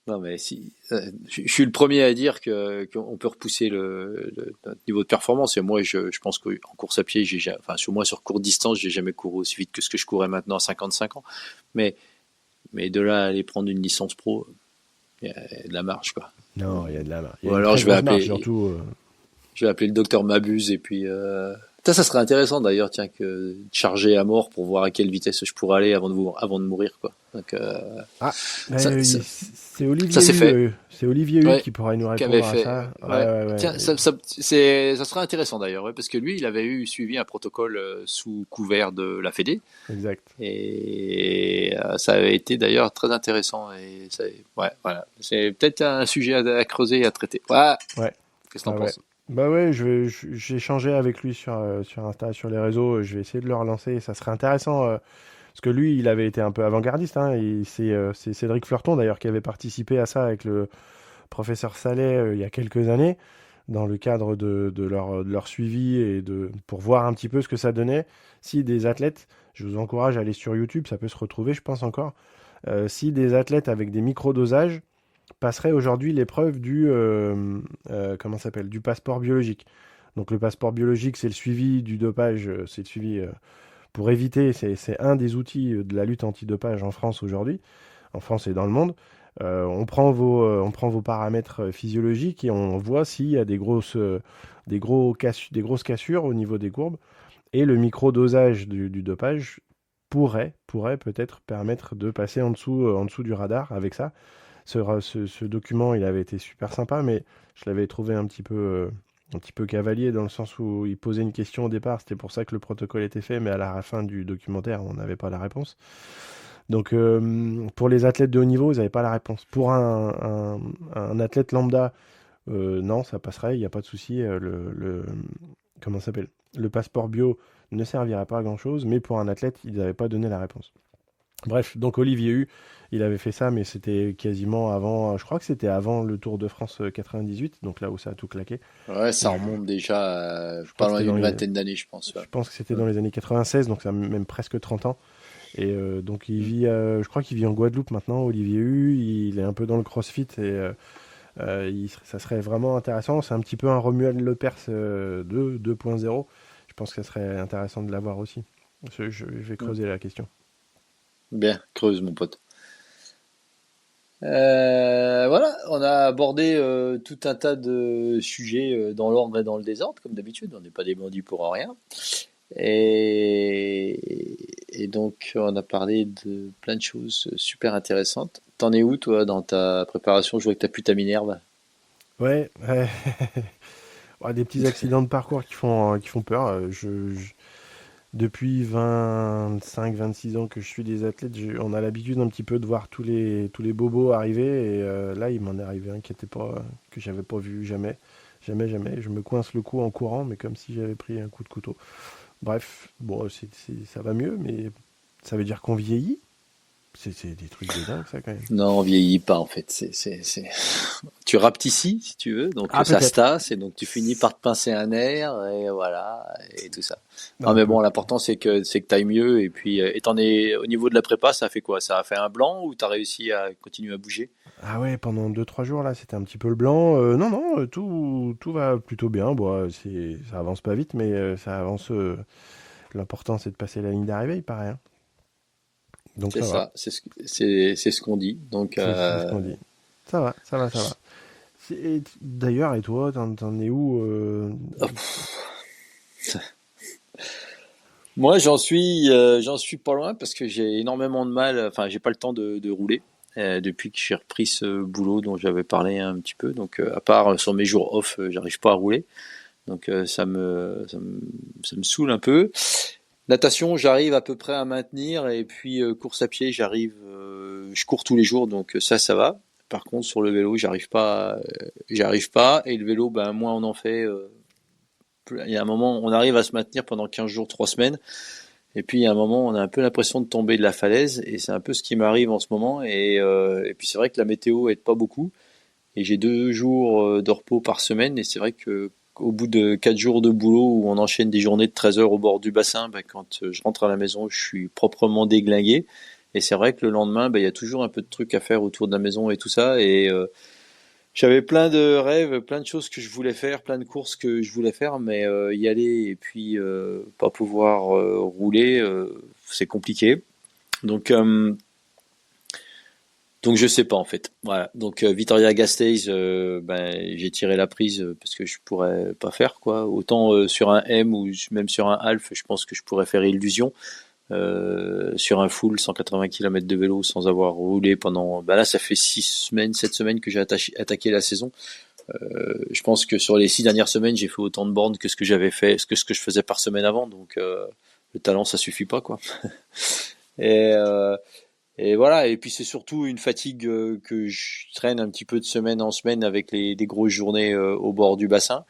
Non, mais si. Je suis le premier à dire qu'on peut repousser notre niveau de performance. Et moi, je pense qu'en course à pied, enfin, sur moi, sur courte distance, j'ai jamais couru aussi vite que ce que je courais maintenant à 55 ans. Mais, mais de là à aller prendre une licence pro, il y a de la marge, quoi. Non, il y a de la marge. Il y Ou a une alors très grosse marge, surtout. je vais appeler le docteur Mabuse et puis ça serait intéressant d'ailleurs, tiens, que de charger à mort pour voir à quelle vitesse je pourrais aller avant de mourir, quoi. Donc Ah, ça, ça, c'est ça Olivier s'est Hu, fait. c'est Olivier Hu Ouais, qui pourra nous qui avait répondre à fait. ça. Ouais, Ouais. ouais, ouais. Tiens, ça serait intéressant d'ailleurs, ouais, parce que lui, il avait suivi un protocole sous couvert de la Fédé, Exact. et ça avait été d'ailleurs très intéressant. Et ouais, voilà, c'est peut-être un sujet à creuser et à traiter. Ouais. Ouais. Qu'est-ce que t'en Ouais. penses? Bah ouais, j'ai échangé avec lui sur Insta, sur les réseaux. Je vais essayer de le relancer. Ça serait intéressant. Parce que lui, il avait été un peu avant-gardiste, hein, et c'est Cédric Fleurton d'ailleurs qui avait participé à ça avec le professeur Saleh il y a quelques années, dans le cadre de leur suivi et pour voir un petit peu ce que ça donnait. Si des athlètes, je vous encourage à aller sur YouTube, ça peut se retrouver, je pense encore. Si des athlètes avec des micro-dosages passeraient aujourd'hui l'épreuve comment ça s'appelle, du passeport biologique. Donc le passeport biologique, c'est le suivi du dopage, c'est le suivi pour éviter, c'est un des outils de la lutte antidopage en France aujourd'hui, en France et dans le monde. On prend vos paramètres physiologiques et on voit s'il y a des grosses cassures au niveau des courbes. Et le micro-dosage du dopage pourrait peut-être permettre de passer en dessous du radar avec ça. Ce document, il avait été super sympa, mais je l'avais trouvé un petit peu cavalier dans le sens où il posait une question au départ. C'était pour ça que le protocole était fait, mais à la fin du documentaire, on n'avait pas la réponse. Donc, pour les athlètes de haut niveau, ils n'avaient pas la réponse. Pour un athlète lambda, non, ça passerait, il n'y a pas de souci. Comment ça s'appelle? Le passeport bio ne servirait pas à grand-chose, mais pour un athlète, ils n'avaient pas donné la réponse. Bref, donc Olivier Hu, il avait fait ça, mais c'était quasiment avant, je crois que c'était avant le Tour de France 98, donc là où ça a tout claqué. Ouais, ça Je, remonte déjà je crois pas que loin c'était d'une vingtaine d'années, je pense. Ouais. je pense que c'était dans les années 96, donc ça a même presque 30 ans. Et donc il vit, je crois qu'il vit en Guadeloupe maintenant, Olivier Hu, il est un peu dans le CrossFit et ça serait vraiment intéressant. C'est un petit peu un Romuald Lepers 2.0. Je pense que ça serait intéressant de l'avoir aussi. Je vais creuser la question. Bien, creuse, mon pote. Voilà, on a abordé tout un tas de sujets dans l'ordre et dans le désordre, comme d'habitude. On n'est pas des bandits pour rien. Et donc, on a parlé de plein de choses super intéressantes. T'en es où, toi, dans ta préparation? Je vois que t'as plus ta Minerve. Ouais, ouais. Ouais, des petits accidents de parcours qui font peur. Depuis 25-26 ans que je suis des athlètes, on a l'habitude un petit peu de voir tous les bobos arriver. Et là, il m'en est arrivé un qui était pas, que j'avais pas vu jamais. Jamais, jamais. Je me coince le cou en courant, mais comme si j'avais pris un coup de couteau. Bref, bon, ça va mieux, mais ça veut dire qu'on vieillit. C'est des trucs de dingue, ça, quand même. Non, on vieillit pas, en fait. Tu rapetissis, si tu veux, donc Ah, ça se peut-être. tasse, et donc tu finis par te pincer un nerf, et voilà, et tout ça. Non, Un mais peu. bon, l'important, c'est que t'ailles mieux, et puis, et t'en es, au niveau de la prépa, ça a fait quoi? Ça a fait un blanc, ou t'as réussi à continuer à bouger? Ah ouais, pendant 2-3 jours, là, c'était un petit peu le blanc. Non, non, tout va plutôt bien. Bon, ça avance pas vite, mais ça avance. L'important, c'est de passer la ligne d'arrivée, il paraît, hein. Donc C'est ça va. ça, c'est ce qu'on dit. Donc, C'est ce qu'on dit. Ça va, ça va, ça va. D'ailleurs, et toi, t'en es où moi, j'en suis pas loin parce que j'ai énormément de mal. Enfin, j'ai pas le temps de rouler depuis que j'ai repris ce boulot dont j'avais parlé un petit peu. Donc, à part sur mes jours off, j'arrive pas à rouler. Donc, ça me saoule un peu. Natation, j'arrive à peu près à maintenir. Et puis, course à pied, je cours tous les jours. Donc, ça va. Par contre, sur le vélo, j'arrive pas. Et le vélo, ben, moins on en fait. Il y a un moment, on arrive à se maintenir pendant 15 jours, 3 semaines. Et puis, il y a un moment, on a un peu l'impression de tomber de la falaise. Et c'est un peu ce qui m'arrive en ce moment. Et puis, c'est vrai que la météo aide pas beaucoup. Et j'ai 2 jours de repos par semaine. Et c'est vrai que au bout de 4 jours de boulot où on enchaîne des journées de 13 heures au bord du bassin, ben, quand je rentre à la maison, je suis proprement déglingué. Et c'est vrai que le lendemain, ben, il y a toujours un peu de trucs à faire autour de la maison et tout ça. Et j'avais plein de rêves, plein de choses que je voulais faire, plein de courses que je voulais faire, mais y aller et puis pas pouvoir rouler, c'est compliqué. Donc, euh, donc je sais pas en fait. Voilà. Donc Vitoria-Gasteiz, ben j'ai tiré la prise parce que je pourrais pas faire quoi. Autant sur un M ou même sur un Half, je pense que je pourrais faire illusion. Sur un full 180 km de vélo sans avoir roulé pendant. Bah là, ça fait 6 semaines, 7 semaines que j'ai attaqué la saison. Je pense que sur les 6 dernières semaines, j'ai fait autant de bornes que ce que j'avais fait, ce que je faisais par semaine avant. Donc le talent, ça suffit pas quoi. Et, euh, et voilà. Et puis c'est surtout une fatigue que je traîne un petit peu de semaine en semaine avec des grosses journées au bord du bassin.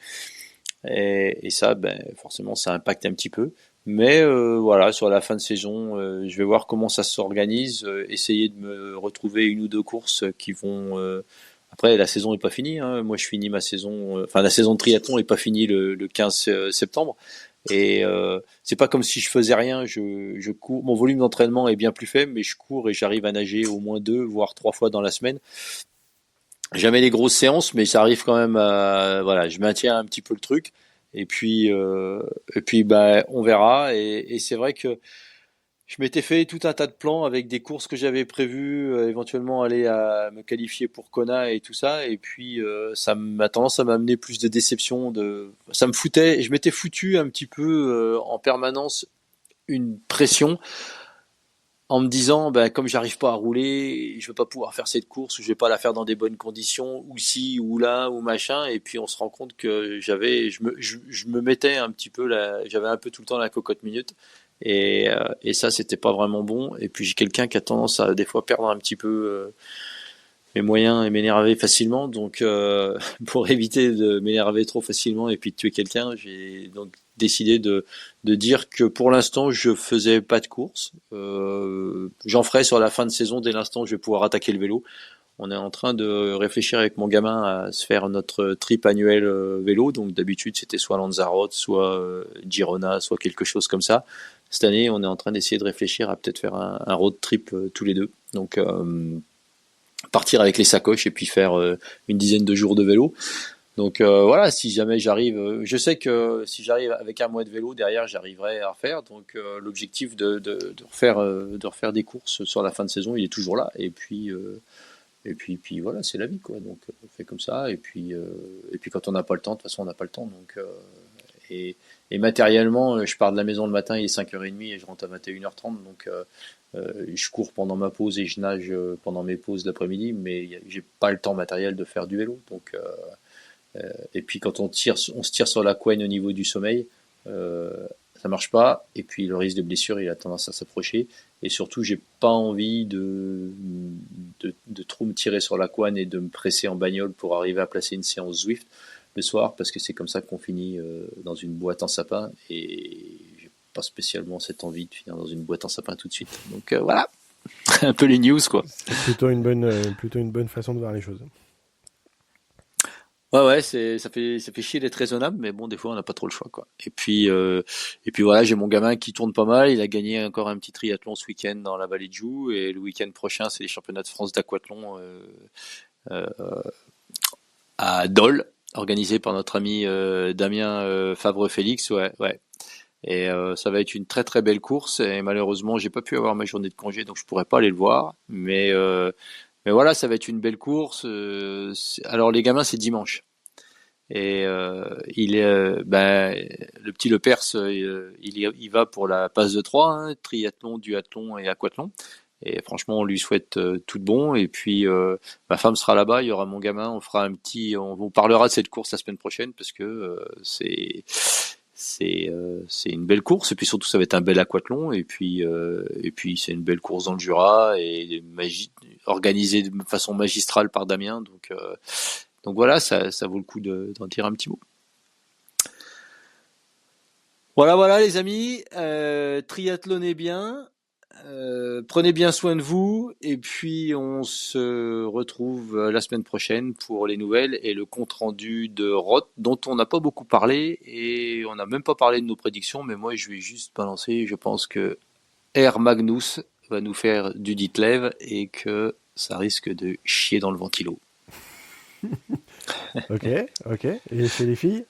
Et ça, ben, forcément, ça impacte un petit peu. Mais voilà, sur la fin de saison, je vais voir comment ça s'organise, essayer de me retrouver une ou deux courses qui vont. Après, la saison n'est pas finie, hein. Moi, je finis ma saison. Enfin, la saison de triathlon n'est pas finie le 15 septembre. Et c'est pas comme si je faisais rien. Je cours. Mon volume d'entraînement est bien plus faible, mais je cours et j'arrive à nager au moins 2 voire 3 fois dans la semaine. Jamais les grosses séances, mais ça arrive quand même à, voilà, je maintiens un petit peu le truc. Et puis, bah, on verra. Et c'est vrai que je m'étais fait tout un tas de plans avec des courses que j'avais prévues, éventuellement aller à me qualifier pour Kona et tout ça. Et puis, ça m'a tendance à m'amener plus de déception. Ça me foutait, je m'étais foutu un petit peu en permanence une pression en me disant, ben, comme j'arrive pas à rouler, je vais pas pouvoir faire cette course, ou je vais pas la faire dans des bonnes conditions, ou ci, ou là, ou machin. Et puis on se rend compte que je me mettais un petit peu j'avais un peu tout le temps la cocotte minute. Et ça, c'était pas vraiment bon. Et puis j'ai quelqu'un qui a tendance à des fois perdre un petit peu mes moyens et m'énerver facilement. Donc, pour éviter de m'énerver trop facilement et puis de tuer quelqu'un, j'ai donc décidé de dire que pour l'instant, je faisais pas de course. J'en ferai sur la fin de saison dès l'instant où je vais pouvoir attaquer le vélo. On est en train de réfléchir avec mon gamin à se faire notre trip annuel vélo. Donc d'habitude, c'était soit Lanzarote, soit Girona, soit quelque chose comme ça. Cette année, on est en train d'essayer de réfléchir à peut-être faire un road trip tous les deux. Donc partir avec les sacoches et puis faire une dizaine de jours de vélo. Donc voilà, si jamais j'arrive, je sais que si j'arrive avec un mois de vélo derrière, j'arriverai à refaire. Donc l'objectif de refaire des courses sur la fin de saison, il est toujours là. Et puis voilà, c'est la vie quoi. Donc on fait comme ça. Et puis quand on n'a pas le temps, de toute façon on n'a pas le temps. Donc et, et matériellement, je pars de la maison le matin, il est 5h30 et je rentre à 21h30. Donc je cours pendant ma pause et je nage pendant mes pauses d'après-midi, mais j'ai pas le temps matériel de faire du vélo. Donc et puis quand on se tire sur la couenne au niveau du sommeil, ça marche pas. Et puis le risque de blessure, il a tendance à s'approcher. Et surtout, j'ai pas envie de trop me tirer sur la couenne et de me presser en bagnole pour arriver à placer une séance Zwift le soir, parce que c'est comme ça qu'on finit dans une boîte en sapin. Et j'ai pas spécialement cette envie de finir dans une boîte en sapin tout de suite. Donc voilà, un peu les news quoi. C'est plutôt une bonne façon de voir les choses. Ouais, ça fait chier d'être raisonnable, mais bon, des fois, on n'a pas trop le choix, quoi. Et puis voilà, j'ai mon gamin qui tourne pas mal. Il a gagné encore un petit triathlon ce week-end dans la vallée de Joux, et le week-end prochain, c'est les championnats de France d'aquathlon euh, à Dole, organisé par notre ami Damien Fabre-Félix, ouais, ouais. Et ça va être une très très belle course. Et malheureusement, j'ai pas pu avoir ma journée de congé, donc je pourrais pas aller le voir. Mais voilà, ça va être une belle course. Alors les gamins, c'est dimanche. Et le petit Le Perse, il va pour la passe de 3, hein, triathlon, duathlon et aquathlon. Et franchement, on lui souhaite tout de bon. Et puis ma femme sera là-bas, il y aura mon gamin, on vous parlera de cette course la semaine prochaine parce que c'est une belle course. Et puis surtout, ça va être un bel aquathlon. Et puis c'est une belle course dans le Jura et organisée de façon magistrale par Damien. Donc voilà, ça vaut le coup d'en dire un petit mot. Voilà les amis, triathlonnez bien, prenez bien soin de vous, et puis on se retrouve la semaine prochaine pour les nouvelles et le compte-rendu de Roth, dont on n'a pas beaucoup parlé, et on n'a même pas parlé de nos prédictions, mais moi je vais juste balancer, je pense que Air Magnus va nous faire du Ditlev, et que ça risque de chier dans le ventilo. Ok. Et chez les filles?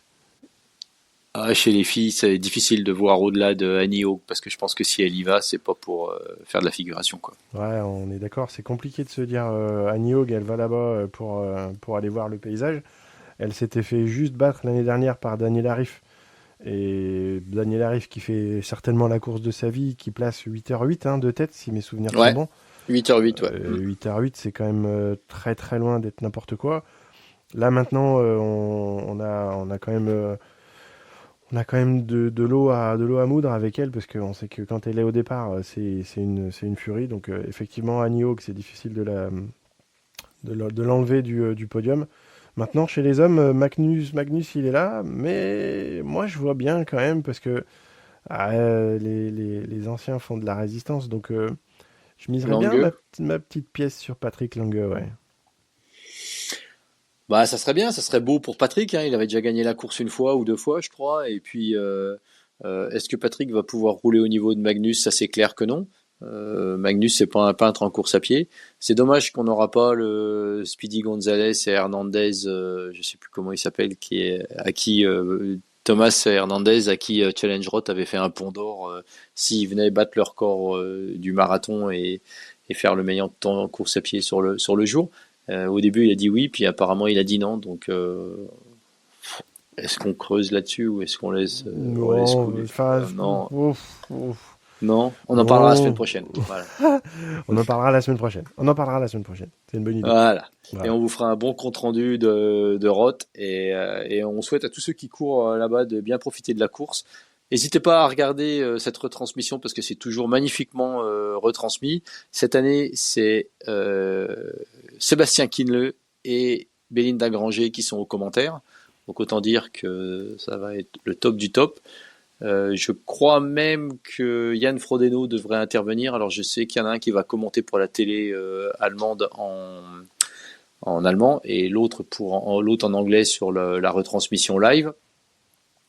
Chez les filles, c'est difficile de voir au-delà de Annie Hawk, parce que je pense que si elle y va, c'est pas pour faire de la figuration, quoi. Ouais, on est d'accord. C'est compliqué de se dire Annie Haug, elle va là-bas pour aller voir le paysage. Elle s'était fait juste battre l'année dernière par Daniel Arif. Et Daniel Arif qui fait certainement la course de sa vie, qui place 8h08 hein, de tête, si mes souvenirs sont Ouais, bons. 8h08, ouais. 8h08, c'est quand même très très loin d'être n'importe quoi. Là maintenant, on a quand même de l'eau à moudre avec elle, parce qu'on sait que quand elle est au départ, c'est une furie. Donc effectivement, Annie Haug, c'est difficile de l'enlever du podium. Maintenant, chez les hommes, Magnus, il est là, mais moi, je vois bien quand même, parce que les anciens font de la résistance, donc je miserais bien Langueux. ma petite pièce sur Patrick Lange, ouais. Bah, ça serait bien, ça serait beau pour Patrick, hein. Il avait déjà gagné la course une fois ou deux fois, je crois. Et puis, est-ce que Patrick va pouvoir rouler au niveau de Magnus? Ça, c'est clair que non. Magnus, c'est pas un peintre en course à pied. C'est dommage qu'on n'aura pas le Speedy Gonzalez et Hernandez, je sais plus comment il s'appelle, à qui Thomas Hernandez, à qui Challenge Roth avait fait un pont d'or s'ils venaient battre le record du marathon et faire le meilleur temps en course à pied sur le jour. Au début, il a dit oui, puis apparemment, il a dit non. Donc, est-ce qu'on creuse là-dessus ou est-ce qu'on laisse on laisse Non, couler? enfin, Non. ouf. Non, on en parlera la semaine prochaine. Voilà. On en parlera la semaine prochaine. C'est une bonne idée. Voilà. Voilà. Et on vous fera un bon compte rendu de Roth et on souhaite à tous ceux qui courent là-bas de bien profiter de la course. N'hésitez pas à regarder cette retransmission parce que c'est toujours magnifiquement retransmis. Cette année, c'est Sébastien Kinle et Bélinda Granger qui sont aux commentaires. Donc autant dire que ça va être le top du top. Je crois même que Yann Frodeno devrait intervenir. Alors je sais qu'il y en a un qui va commenter pour la télé allemande en allemand et l'autre en anglais sur la retransmission live.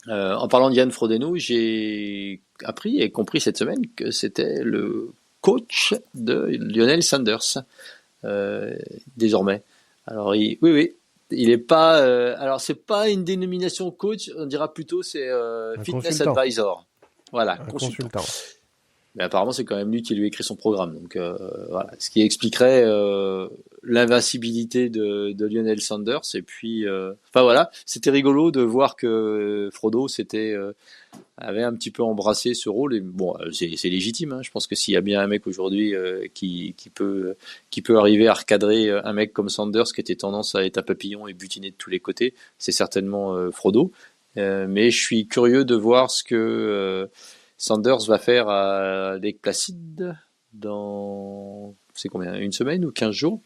En parlant de Yann Frodeno, j'ai appris et compris cette semaine que c'était le coach de Lionel Sanders désormais. Alors oui. Il est pas. Alors c'est pas une dénomination coach, on dira plutôt c'est fitness consultant. Advisor. Voilà, Un consultant. consultant. Mais apparemment c'est quand même lui qui lui écrit son programme. Donc voilà, ce qui expliquerait l'invincibilité de Lionel Sanders. Et puis, enfin voilà, c'était rigolo de voir que Frodo avait un petit peu embrassé ce rôle. Et bon, c'est légitime. Hein. Je pense que s'il y a bien un mec aujourd'hui qui peut arriver à recadrer un mec comme Sanders qui était tendance à être un papillon et butiner de tous les côtés, c'est certainement Frodo. Mais je suis curieux de voir ce que Sanders va faire à Lake Placid dans, c'est combien, une semaine ou 15 jours.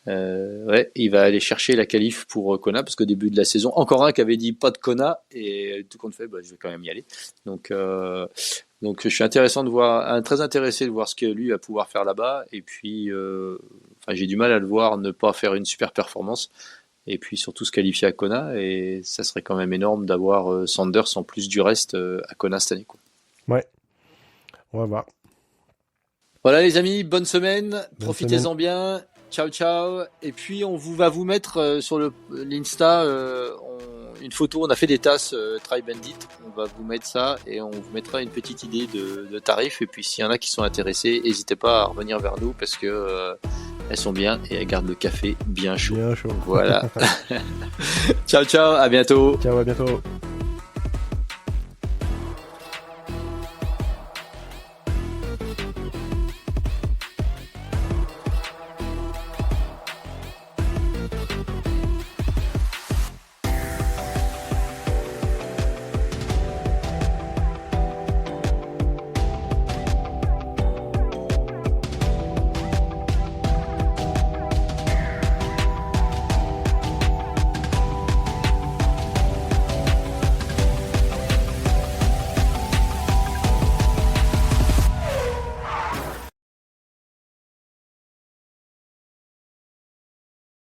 Ouais, il va aller chercher la qualif pour Kona parce qu'au début de la saison, encore un qui avait dit pas de Kona et tout compte fait, je vais quand même y aller. Donc je suis très intéressé de voir ce que lui va pouvoir faire là-bas. Et puis, j'ai du mal à le voir ne pas faire une super performance. Et puis surtout se qualifier à Kona. Et ça serait quand même énorme d'avoir Sanders en plus du reste à Kona cette année, quoi. Ouais, on va voir. Voilà les amis, bonne semaine, profitez-en bien, ciao. Et puis on va vous mettre sur l'Insta une photo, on a fait des tasses Try Bandit, on va vous mettre ça et on vous mettra une petite idée de tarif. Et puis s'il y en a qui sont intéressés, n'hésitez pas à revenir vers nous parce que elles sont bien et elles gardent le café bien chaud. Bien chaud. Voilà. Ciao, à bientôt. Ciao, à bientôt.